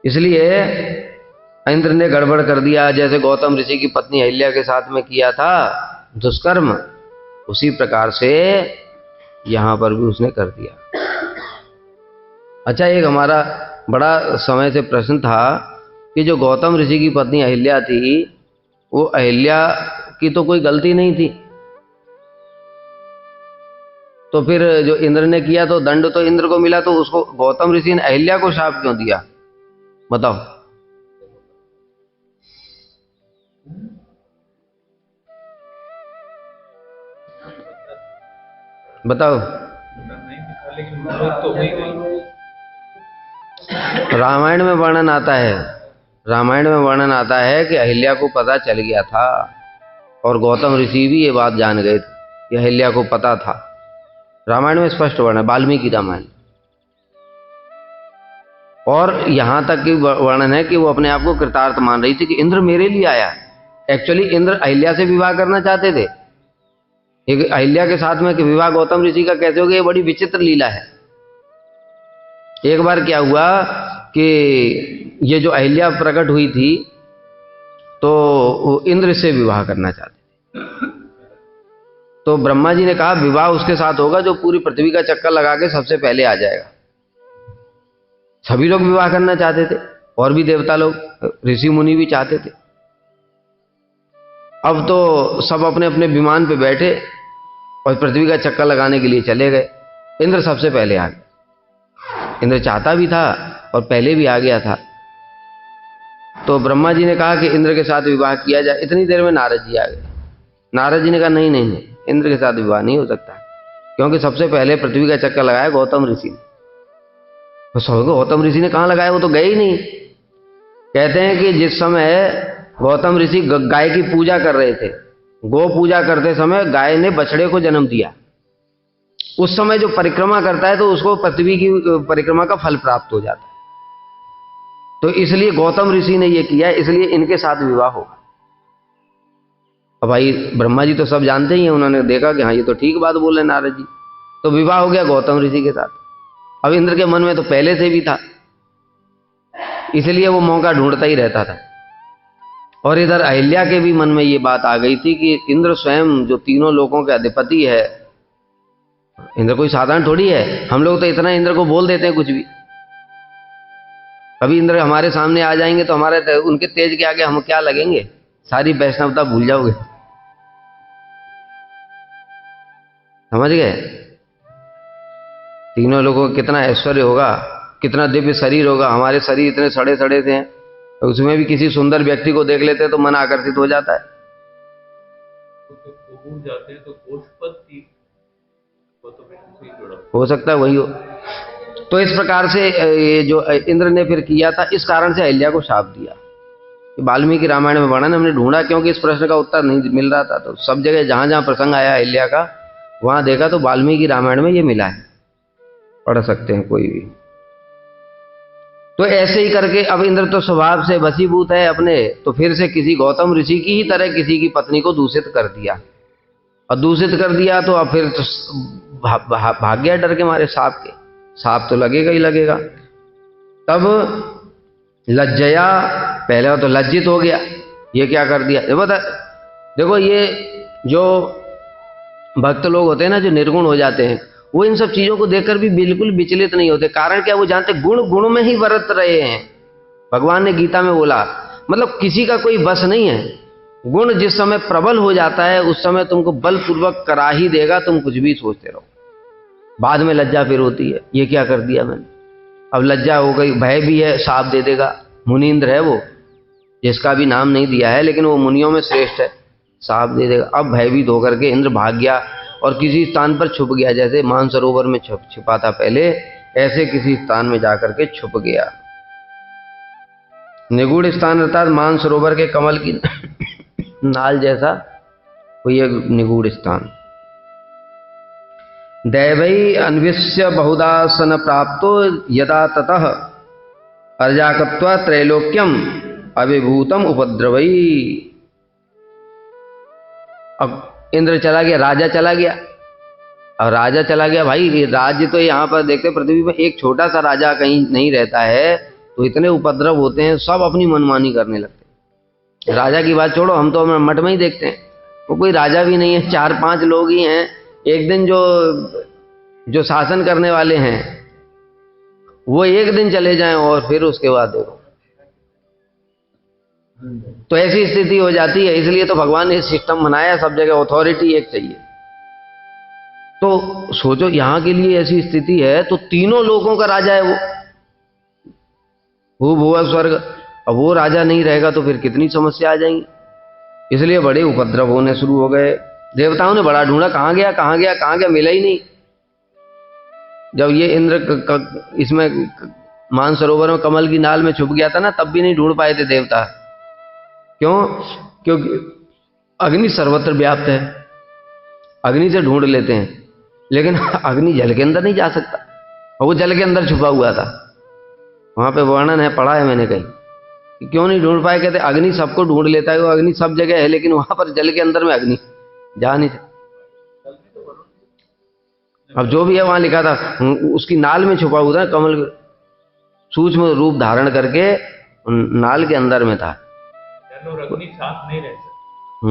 इसलिए इंद्र ने गड़बड़ कर दिया, जैसे गौतम ऋषि की पत्नी अहिल्या के साथ में किया था दुष्कर्म, उसी प्रकार से यहां पर भी उसने कर दिया। अच्छा, एक हमारा बड़ा समय से प्रश्न था कि जो गौतम ऋषि की पत्नी अहिल्या थी, वो अहिल्या की तो कोई गलती नहीं थी, तो फिर जो इंद्र ने किया तो दंड तो इंद्र को मिला, तो उसको गौतम ऋषि ने अहिल्या को शाप क्यों दिया? बताओ। बताओ। नहीं दिखा, लेकिन मौत तो हुई नहीं। रामायण में वर्णन आता है, रामायण में वर्णन आता है कि अहिल्या को पता चल गया था, और गौतम ऋषि भी ये बात जान गए थे कि अहिल्या को पता था। रामायण में स्पष्ट वर्णन, वाल्मीकि रामायण। और यहां तक की वर्णन है कि वो अपने आप को कृतार्थ मान रही थी कि इंद्र मेरे लिए आया। एक्चुअली इंद्र अहिल्या से विवाह करना चाहते थे। एक अहिल्या के साथ में विवाह गौतम ऋषि का कैसे हो गया, ये बड़ी विचित्र लीला है। एक बार क्या हुआ कि ये जो अहिल्या प्रकट हुई थी, तो वो इंद्र से विवाह करना चाहते थे। तो ब्रह्मा जी ने कहा विवाह उसके साथ होगा जो पूरी पृथ्वी का चक्कर लगा के सबसे पहले आ जाएगा। सभी लोग विवाह करना चाहते थे, और भी देवता लोग, ऋषि मुनि भी चाहते थे। अब तो सब अपने अपने विमान पे बैठे और पृथ्वी का चक्कर लगाने के लिए चले गए। इंद्र सबसे पहले आ गया। इंद्र चाहता भी था और पहले भी आ गया था। तो ब्रह्मा जी ने कहा कि इंद्र के साथ विवाह किया जाए। इतनी देर में नारद जी आ गए। नारद जी ने कहा नहीं नहीं नहीं, इंद्र के साथ विवाह नहीं हो सकता, क्योंकि सबसे पहले पृथ्वी का चक्कर लगाया गौतम ऋषि ने। तो सब गौतम ऋषि ने कहां लगाया, वो तो गए ही नहीं। कहते हैं कि जिस समय गौतम ऋषि गाय की पूजा कर रहे थे, गो पूजा करते समय गाय ने बछड़े को जन्म दिया, उस समय जो परिक्रमा करता है तो उसको पृथ्वी की परिक्रमा का फल प्राप्त हो जाता है। तो इसलिए गौतम ऋषि ने यह किया, इसलिए इनके साथ विवाह होगा। अब भाई ब्रह्मा जी तो सब जानते ही हैं, उन्होंने देखा कि हाँ ये तो ठीक बात बोल रहे नारद जी, तो विवाह हो गया गौतम ऋषि के साथ। अब इंद्र के मन में तो पहले से भी था, इसलिए वो मौका ढूंढता ही रहता था। और इधर अहिल्या के भी मन में ये बात आ गई थी कि इंद्र स्वयं जो तीनों लोकों के अधिपति है, इंद्र कोई साधारण थोड़ी है। हम लोग तो इतना इंद्र को बोल देते हैं कुछ भी। कभी इंद्र हमारे सामने आ जाएंगे तो हमारे उनके तेज के आगे हम क्या लगेंगे, सारी वैष्णवता भूल जाओगे। समझ गए? तीनों लोगों को कितना ऐश्वर्य होगा, कितना दिव्य शरीर होगा। हमारे शरीर इतने सड़े सड़े थे, तो उसमें भी किसी सुंदर व्यक्ति को देख लेते तो मन आकर्षित हो जाता है। तो जाते हैं तो गोष्पति हो सकता है वही हो। तो इस प्रकार से ये जो इंद्र ने फिर किया था, इस कारण से अहिल्या को शाप दिया। वाल्मीकि रामायण में वर्णन हमने ढूंढा, क्योंकि इस प्रश्न का उत्तर नहीं मिल रहा था। तो सब जगह जहां जहां प्रसंग आया अहिल्या का, वहां देखा तो वाल्मीकि रामायण में ये मिला है, पढ़ सकते हैं कोई भी। तो ऐसे ही करके अब इंद्र तो स्वभाव से वशीभूत है अपने, तो फिर से किसी गौतम ऋषि की ही तरह किसी की पत्नी को दूषित कर दिया। और दूषित कर दिया तो अब फिर तो भाग गया डर के मारे सांप के। सांप तो लगेगा ही लगेगा। तब लज्जया, पहले तो लज्जित हो गया, ये क्या कर दिया। देखो ये जो भक्त लोग होते हैं ना, जो निर्गुण हो जाते हैं, वो इन सब चीजों को देखकर भी बिल्कुल विचलित नहीं होते। कारण क्या, वो जानते गुण गुण में ही बरत रहे हैं। भगवान ने गीता में बोला, मतलब किसी का कोई बस नहीं है। गुण जिस समय प्रबल हो जाता है, उस समय तुमको बलपूर्वक करा ही देगा, तुम कुछ भी सोचते रहो। बाद में लज्जा फिर होती है, ये क्या कर दिया मैंने। अब लज्जा हो गई, भय भी है, शाप दे देगा। मुनीन्द्र है वो, जिसका भी नाम नहीं दिया है, लेकिन वो मुनियों में श्रेष्ठ है, शाप दे देगा। अब भयभीत होकर के इंद्र भाग गया और किसी स्थान पर छुप गया। जैसे मानसरोवर में छिपा था पहले, ऐसे किसी स्थान में जाकर के छुप गया। निगूढ़ स्थान अर्थात मानसरोवर के कमल की नाल जैसा कोई एक निगूढ़ स्थान। दैवै अन्विष्य बहुदासन प्राप्तो यदा ततः अर्जाकत्वा त्रैलोक्यम अविभूतम उपद्रवई। अब इंद्र चला गया, राजा चला गया। अब राजा चला गया भाई, राज्य तो यहाँ पर देखते पृथ्वी में एक छोटा सा राजा कहीं नहीं रहता है तो इतने उपद्रव होते हैं, सब अपनी मनमानी करने लगते हैं। राजा की बात छोड़ो, हम तो मठ में ही देखते हैं, वो कोई राजा भी नहीं है, 4-5 लोग ही हैं। एक दिन जो शासन करने वाले हैं वो एक दिन चले जाएं और फिर उसके बाद देखो, तो ऐसी स्थिति हो जाती है। इसलिए तो भगवान ने सिस्टम बनाया, सब जगह अथॉरिटी एक चाहिए। तो सोचो यहां के लिए ऐसी स्थिति है, तो तीनों लोगों का राजा है वो भुवन स्वर्ग। अब वो राजा नहीं रहेगा तो फिर कितनी समस्या आ जाएंगी। इसलिए बड़े उपद्रव होने शुरू हो गए। देवताओं ने बड़ा ढूंढा, कहां गया कहां गया कहां गया, मिला ही नहीं। जब ये इंद्र इसमें मानसरोवर में कमल की नाल में छुप गया था ना, तब भी नहीं ढूंढ पाए थे देवता। क्यों? क्योंकि अग्नि सर्वत्र व्याप्त है, अग्नि से ढूंढ लेते हैं, लेकिन अग्नि जल के अंदर नहीं जा सकता, और वो जल के अंदर छुपा हुआ था। वहां पे वर्णन है, पढ़ा है मैंने कहीं, क्यों नहीं ढूंढ पाए? कहते अग्नि सबको ढूंढ लेता है, वो अग्नि सब जगह है, लेकिन वहां पर जल के अंदर में अग्नि जा नहीं सकता। अब जो भी है वहां लिखा था, उसकी नाल में छुपा हुआ था, कमल सूक्ष्म रूप धारण करके नाल के अंदर में था। अग्नि साथ नहीं रह सकती,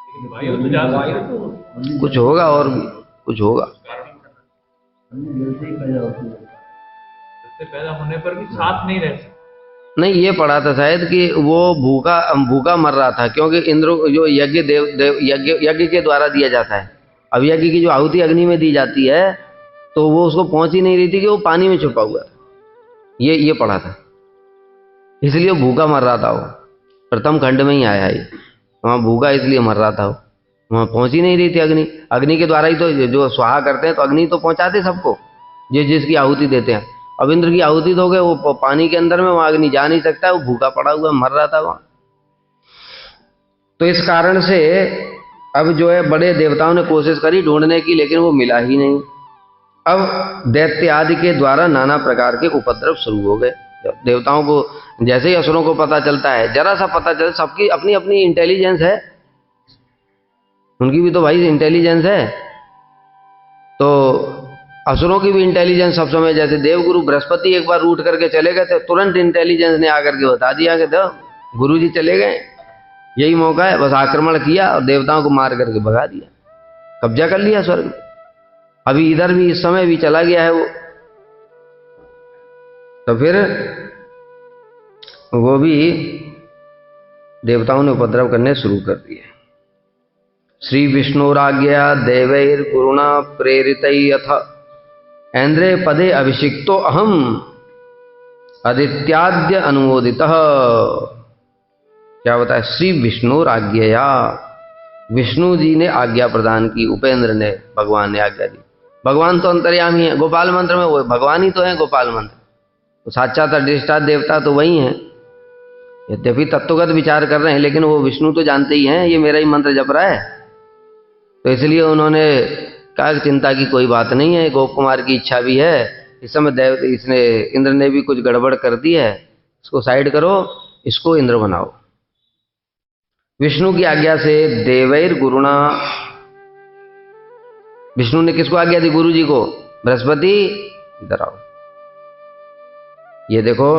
लेकिन वायु तो जा सकती, कुछ होगा और भी कुछ होगा, पैदा होने पर भी साथ नहीं रह सकती। नहीं, ये पढ़ा था शायद कि वो भूखा मर रहा था, क्योंकि इंद्र जो यज्ञ यज्ञ के द्वारा दिया जाता है। अब यज्ञ की जो आहुति अग्नि में दी जाती है, तो वो उसको पहुंच ही नहीं रही थी कि वो पानी में छुपा हुआ था। ये पढ़ा था, इसलिए वो भूखा मर रहा था। वो प्रथम खंड में ही आया ये, वहां भूखा इसलिए मर रहा था। वो वहां पहुंच ही नहीं रही थी अग्नि। अग्नि के द्वारा ही तो जो स्वाहा करते हैं, तो अग्नि तो पहुंचाते सबको, जिसकी आहुति देते हैं। अब इंद्र की आहुति दोगे, वो पानी के अंदर में, वहां अग्नि जा नहीं सकता, वो भूखा पड़ा हुआ मर रहा था वहां। तो इस कारण से अब जो है बड़े देवताओं ने कोशिश करी ढूंढने की, लेकिन वो मिला ही नहीं। अब दैत्य आदि के द्वारा नाना प्रकार के उपद्रव शुरू हो गए। देवताओं को जैसे ही असुरों को पता चलता है, जरा सा पता चलता, सबकी अपनी अपनी इंटेलिजेंस है, उनकी भी तो भाई इंटेलिजेंस है। तो असुरों की भी इंटेलिजेंस सब समय, जैसे देवगुरु बृहस्पति एक बार रूट करके चले गए थे, तुरंत इंटेलिजेंस ने आकर के बता दिया कि तो गुरु जी चले गए, यही मौका है, बस आक्रमण किया और देवताओं को मार करके भगा दिया, कब्जा कर लिया स्वर्ग में। अभी इधर भी इस समय भी चला गया है वो। तो फिर वो भी देवताओं ने उपद्रव करने शुरू कर दिए। श्री विष्णुराज्ञया देवैर्गुरुणा प्रेरितैरथ ऐन्द्रे पदे अभिषिक्तो अहम आदित्याद्य अनुमोदितः। क्या बताया? श्री विष्णुराज्ञया, विष्णु जी ने आज्ञा प्रदान की, उपेंद्र ने, भगवान ने आज्ञा दी। भगवान तो अंतर्यामी है, गोपाल मंत्र में वो भगवान ही तो है। गोपाल मंत्र तो साक्षात अधिष्ठाता देवता तो वही है। यद्यपि तत्वगत विचार कर रहे हैं, लेकिन वो विष्णु तो जानते ही हैं ये मेरा ही मंत्र जप रहा है। तो इसलिए उन्होंने कहा चिंता की कोई बात नहीं है, गोप कुमार की इच्छा भी है। इस समय इसने इंद्र ने भी कुछ गड़बड़ कर दी है, इसको साइड करो, इसको इंद्र बनाओ। विष्णु की आज्ञा से देवैर गुरुणा, विष्णु ने किसको आज्ञा दी? गुरु जी को। बृहस्पति इधर आओ, ये देखो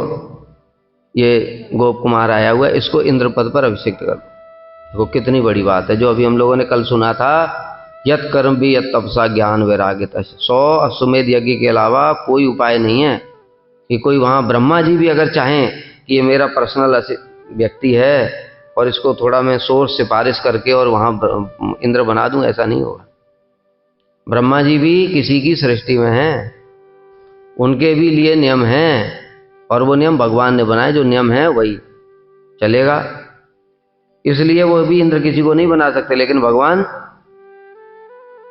ये गोप कुमार आया हुआ है, इसको इंद्र पद पर अभिषेक कर दो। देखो कितनी बड़ी बात है, जो अभी हम लोगों ने कल सुना था, यत कर्म भी यत तपसा ज्ञान वैराग्य। 100 अश्वमेध यज्ञ के अलावा कोई उपाय नहीं है कि कोई वहां ब्रह्मा जी भी अगर चाहें कि ये मेरा पर्सनल व्यक्ति है और इसको थोड़ा मैं सोर्स सिफारिश करके और वहां इंद्र बना दूं, ऐसा नहीं होगा। ब्रह्मा जी भी किसी की सृष्टि में हैं, उनके भी लिए नियम हैं, और वो नियम भगवान ने बनाए, जो नियम है वही चलेगा। इसलिए वो भी इंद्र किसी को नहीं बना सकते, लेकिन भगवान,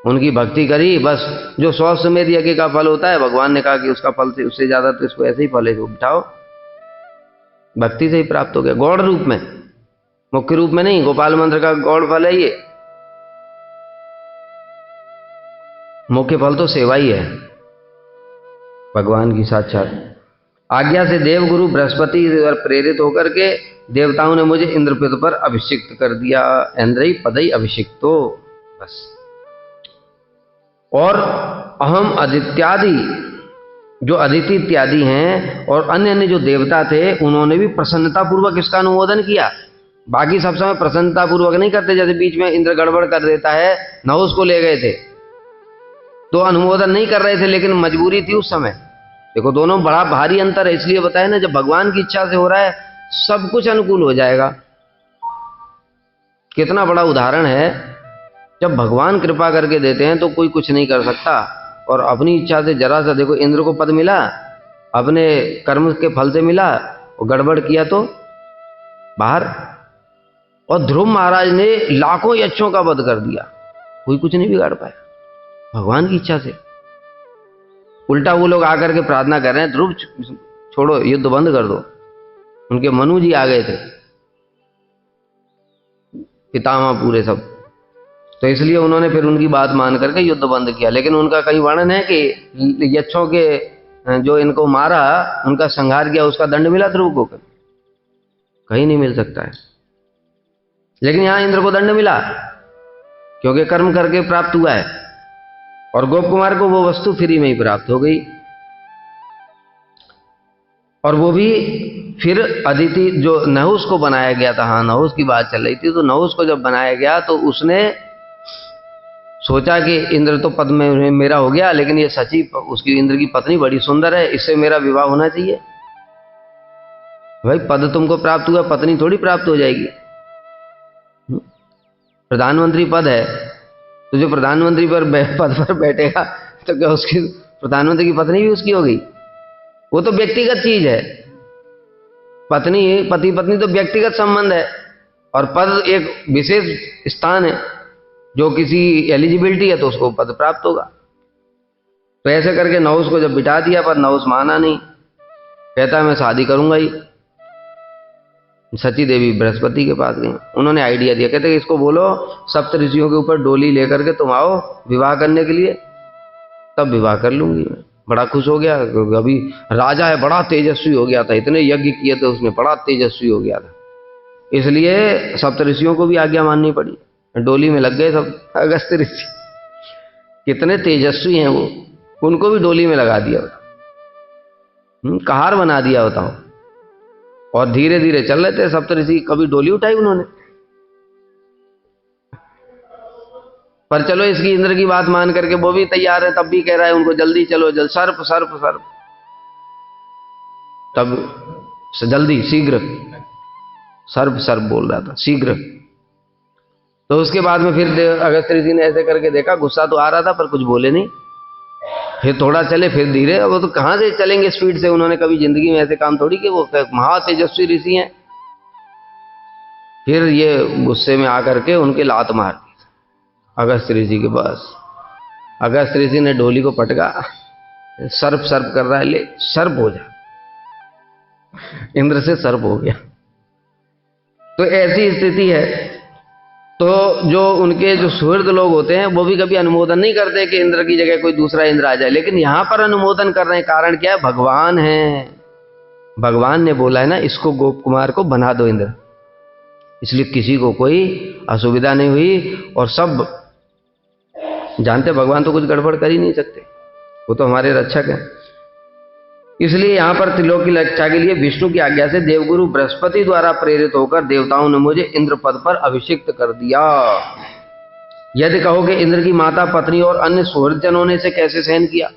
उनकी भक्ति करी, बस जो 100 अश्वमेध यज्ञ का फल होता है, भगवान ने कहा कि उसका फल से उससे ज्यादा तो इसको ऐसे ही फल है, उठाओ, भक्ति से ही प्राप्त हो गया, गौड़ रूप में, मुख्य रूप में नहीं। गोपाल मंत्र का गौड़ फल है ये, मुख्य फल तो सेवा ही है भगवान की साक्षात। आज्ञा से देवगुरु बृहस्पति और प्रेरित होकर के देवताओं ने मुझे इंद्रपद पर अभिषिक्त कर दिया। इंद्रई पदई अभिषिक्तो, बस। और अहम आदित्यादि, जो अदिति इत्यादि हैं और अन्य अन्य जो देवता थे, उन्होंने भी प्रसन्नता पूर्वक इसका अनुमोदन किया। बाकी सब समय प्रसन्नता पूर्वक नहीं करते, जैसे बीच में इंद्र गड़बड़ कर देता है, नहुस को ले गए थे तो अनुमोदन नहीं कर रहे थे, लेकिन मजबूरी थी उस समय। देखो दोनों बड़ा भारी अंतर है, इसलिए बताया ना, जब भगवान की इच्छा से हो रहा है सब कुछ अनुकूल हो जाएगा। कितना बड़ा उदाहरण है, जब भगवान कृपा करके देते हैं तो कोई कुछ नहीं कर सकता। और अपनी इच्छा से जरा सा देखो, इंद्र को पद मिला, अपने कर्म के फल से मिला, और गड़बड़ किया तो बाहर। और ध्रुव महाराज ने लाखों यक्षों का वध कर दिया, कोई कुछ नहीं बिगाड़ पाया भगवान की इच्छा से। उल्टा वो लोग आकर के प्रार्थना कर रहे हैं, ध्रुव छोड़ो, युद्ध बंद कर दो। उनके मनु जी आ गए थे, पितामह पूरे सब, तो इसलिए उन्होंने फिर उनकी बात मान करके युद्ध बंद किया। लेकिन उनका कहीं वर्णन है कि यक्षों के जो इनको मारा, उनका संहार किया, उसका दंड मिला ध्रुव को? कहीं नहीं मिल सकता है। लेकिन यहां इंद्र को दंड मिला, क्योंकि कर्म करके प्राप्त हुआ है, और गोप कुमार को वो वस्तु फ्री में ही प्राप्त हो गई। और वो भी फिर अदिति जो नहुस को बनाया गया था, हाँ नहुस की बात चल रही थी, तो नहुस को जब बनाया गया तो उसने सोचा कि इंद्र तो पद में मेरा हो गया, लेकिन ये सची उसकी इंद्र की पत्नी बड़ी सुंदर है, इससे मेरा विवाह होना चाहिए। भाई पद तुमको प्राप्त हुआ, पत्नी थोड़ी प्राप्त हो जाएगी। प्रधानमंत्री पद है, तो जो प्रधानमंत्री पर पद पर बैठेगा तो क्या उसकी प्रधानमंत्री की पत्नी भी उसकी हो गई? वो तो व्यक्तिगत चीज है। पत्नी पति पत्नी तो व्यक्तिगत संबंध है, और पद एक विशेष स्थान है, जो किसी एलिजिबिलिटी है तो उसको पद प्राप्त होगा। तो ऐसे करके नहुस को जब बिठा दिया, पर नहुस माना नहीं, कहता है मैं शादी करूंगा ही। सची देवी बृहस्पति के पास गई, उन्होंने आइडिया दिया, कहते कि इसको बोलो सप्त ऋषियों के ऊपर डोली लेकर के तुम आओ विवाह करने के लिए, तब विवाह कर लूंगी मैं। बड़ा खुश हो गया, अभी राजा है, बड़ा तेजस्वी हो गया था, इतने यज्ञ किए थे उसने, बड़ा तेजस्वी हो गया था, इसलिए सप्त ऋषियों को भी आज्ञा माननी पड़ी। डोली में लग गए सब अगस्त ऋषि, कितने तेजस्वी हैं वो, उनको भी डोली में लगा दिया, कहार बना दिया बताओ। और धीरे धीरे चल रहे थे सप्तऋषि, कभी डोली उठाई उन्होंने। पर चलो इसकी इंद्र की बात मान करके वो भी तैयार है, तब भी कह रहा है उनको जल्दी चलो, जल्द सर्प सर्प सर्प, तब जल्दी शीघ्र, सर्प सर्प बोल रहा था, शीघ्र। तो उसके बाद में फिर अगस्त ऋषि ने ऐसे करके देखा, गुस्सा तो आ रहा था पर कुछ बोले नहीं, फिर थोड़ा चले, फिर धीरे, वो तो कहां से चलेंगे स्पीड से, उन्होंने कभी जिंदगी में ऐसे काम थोड़ी कि वो महा तेजस्वी ऋषि हैं। फिर ये गुस्से में आकर के उनके लात मार दी अगस्त ऋषि के पास। अगस्त ऋषि ने डोली को पटका, सर्प सर्प कर रहा है, ले सर्प हो जा, इंद्र से सर्प हो गया। तो ऐसी स्थिति है। तो जो उनके जो सुहृद लोग होते हैं वो भी कभी अनुमोदन नहीं करते कि इंद्र की जगह कोई दूसरा इंद्र आ जाए, लेकिन यहां पर अनुमोदन कर रहे हैं। कारण क्या है? भगवान है, भगवान ने बोला है ना इसको गोप कुमार को बना दो इंद्र, इसलिए किसी को कोई असुविधा नहीं हुई। और सब जानते भगवान तो कुछ गड़बड़ कर ही नहीं सकते, वो तो हमारे रक्षक हैं। इसलिए यहां पर त्रिलोक की रक्षा के लिए विष्णु की आज्ञा से देवगुरु बृहस्पति द्वारा प्रेरित होकर देवताओं ने मुझे इंद्र पद पर अभिषिक्त कर दिया। यदि कहो कि इंद्र की माता पत्नी और अन्य सुहृदजनों ने इसे कैसे सहन किया,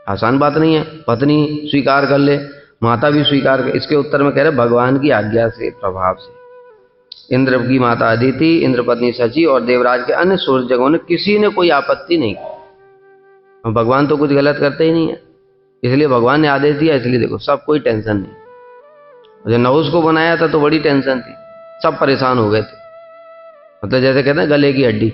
आसान बात नहीं है। पत्नी स्वीकार कर ले, माता भी स्वीकार कर, इसके उत्तर में कह रहे भगवान की आज्ञा से, प्रभाव से। इंद्र की माता अदिति, इंद्र पत्नी सची और देवराज के अन्य सुहृदजनों ने किसी ने कोई आपत्ति नहीं की। भगवान तो कुछ गलत करते ही नहीं है, इसलिए भगवान ने आदेश दिया, इसलिए देखो सब कोई टेंशन नहीं। जब नहुस को बनाया था तो बड़ी टेंशन थी, सब परेशान हो गए थे, मतलब जैसे कहते हैं गले की हड्डी।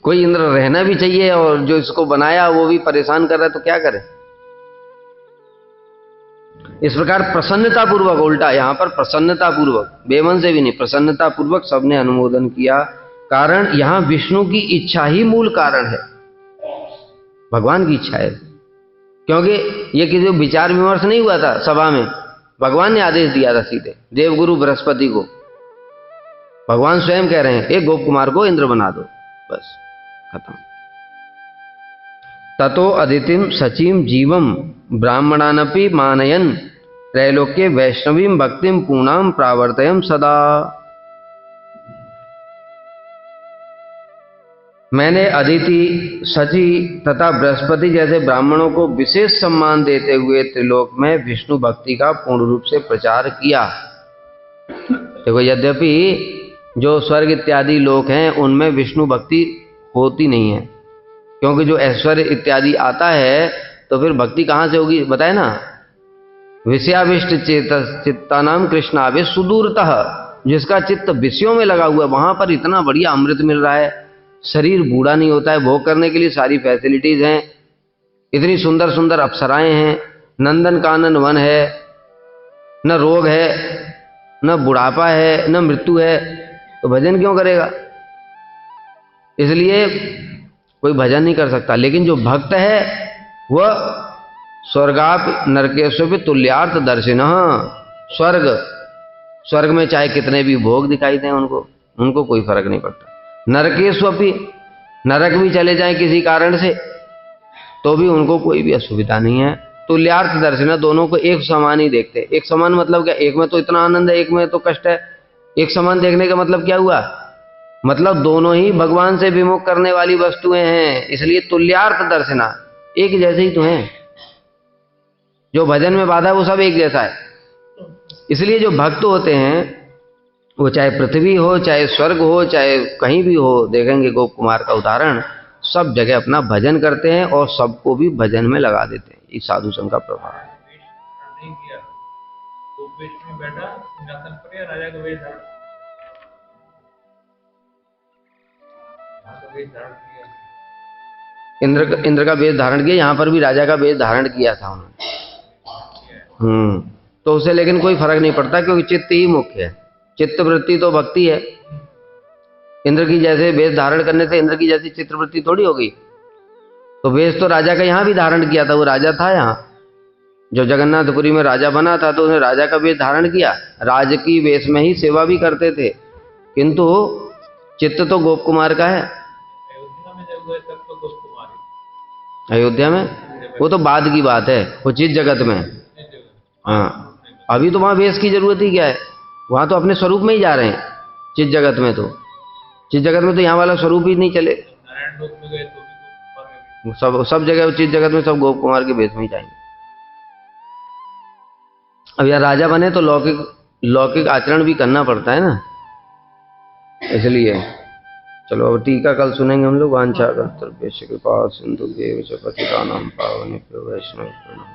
कोई इंद्र रहना भी चाहिए, और जो इसको बनाया वो भी परेशान कर रहा है, तो क्या करे। इस प्रकार प्रसन्नता पूर्वक, उल्टा यहां पर प्रसन्नता पूर्वक, बेमन से भी नहीं, प्रसन्नता पूर्वक सबने अनुमोदन किया। कारण यहां विष्णु की इच्छा ही मूल कारण है। भगवान की इच्छा है, क्योंकि ये किसी को विचार विमर्श नहीं हुआ था सभा में, भगवान ने आदेश दिया था सीधे देवगुरु बृहस्पति को। भगवान स्वयं कह रहे हैं एक गोप कुमार को इंद्र बना दो, बस खत्म। ततो अदितिम सचीम जीवम ब्राह्मणानपि मानयन त्रैलोक्ये वैष्णवीं भक्तिम पूर्णाम प्रावर्तयम सदा। मैंने अदिति, सची तथा बृहस्पति जैसे ब्राह्मणों को विशेष सम्मान देते हुए त्रिलोक में विष्णु भक्ति का पूर्ण रूप से प्रचार किया। देखो, यद्यपि जो स्वर्ग इत्यादि लोक हैं उनमें विष्णु भक्ति होती नहीं है, क्योंकि जो ऐश्वर्य इत्यादि आता है तो फिर भक्ति कहाँ से होगी, बताए ना। विषयाविष्ट चित्तानाम कृष्णावेश सुदूरतः, जिसका चित्त विषयों में लगा हुआ है, वहां पर इतना बढ़िया अमृत मिल रहा है, शरीर बूढ़ा नहीं होता है, भोग करने के लिए सारी फैसिलिटीज हैं, इतनी सुंदर सुंदर अप्सराएं हैं, नंदन कानन वन है, न रोग है, न बुढ़ापा है, न मृत्यु है, तो भजन क्यों करेगा। इसलिए कोई भजन नहीं कर सकता। लेकिन जो भक्त है वह स्वर्गाप नरकेश्वर तुल्यार्थ दर्शिनः, स्वर्ग में चाहे कितने भी भोग दिखाई दें उनको कोई फर्क नहीं पड़ता। नरकेश्वपि, नरक भी चले जाएं किसी कारण से तो भी उनको कोई भी असुविधा नहीं है। तुल्यार्थ दर्शन, दोनों को एक समान ही देखते। एक समान मतलब क्या, एक में तो इतना आनंद है, एक में तो कष्ट है। एक समान देखने का मतलब क्या हुआ, मतलब दोनों ही भगवान से विमुख करने वाली वस्तुएं हैं, इसलिए तुल्यार्थ दर्शना, एक जैसे ही तो हैं। जो भजन में बाधा है वो सब एक जैसा है। इसलिए जो भक्त होते हैं वो चाहे पृथ्वी हो, चाहे स्वर्ग हो, चाहे कहीं भी हो, देखेंगे गोप कुमार का उदाहरण, सब जगह अपना भजन करते हैं और सबको भी भजन में लगा देते हैं। ये साधु संघ का प्रभाव है। नहीं किया तो वेश में बैठा, सिंहासन पर या राजा का वेश धारण किया, इंद्र का वेश धारण किया, यहाँ पर भी राजा का वेश धारण किया था उन्होंने। तो उसे लेकिन कोई फर्क नहीं पड़ता, क्योंकि चित्त ही मुख्य है, चित्त वृत्ति तो भक्ति है। इंद्र की जैसे वेश धारण करने से इंद्र की जैसी चित्रवृत्ति थोड़ी हो गई। तो वेश तो राजा का यहाँ भी धारण किया था, वो राजा था यहाँ, जो जगन्नाथपुरी में राजा बना था तो उसने राजा का वेश धारण किया, राज की वेश में ही सेवा भी करते थे, किंतु चित्त तो गोप कुमार का है। अयोध्या में जब गए तब तो गोप कुमार, अयोध्या में वो तो बाद की बात है, वो चित जगत में। हाँ, अभी तो वहां वेश की जरूरत ही क्या है, वहां तो अपने स्वरूप में ही जा रहे हैं। चित जगत में तो यहाँ वाला स्वरूप ही नहीं चले। नारायण लोक में गए तो भी सब जगह चित जगत में सब गोप कुमार के वेश में ही जाएंगे। अब यार राजा बने तो लौकिक आचरण भी करना पड़ता है ना, इसलिए। चलो अब टीका कल सुनेंगे हम लोग। वांछा कर्तव्य कृपा सिंधु देव पतितानां पावनेभ्यो वैष्णवेभ्यो नमः।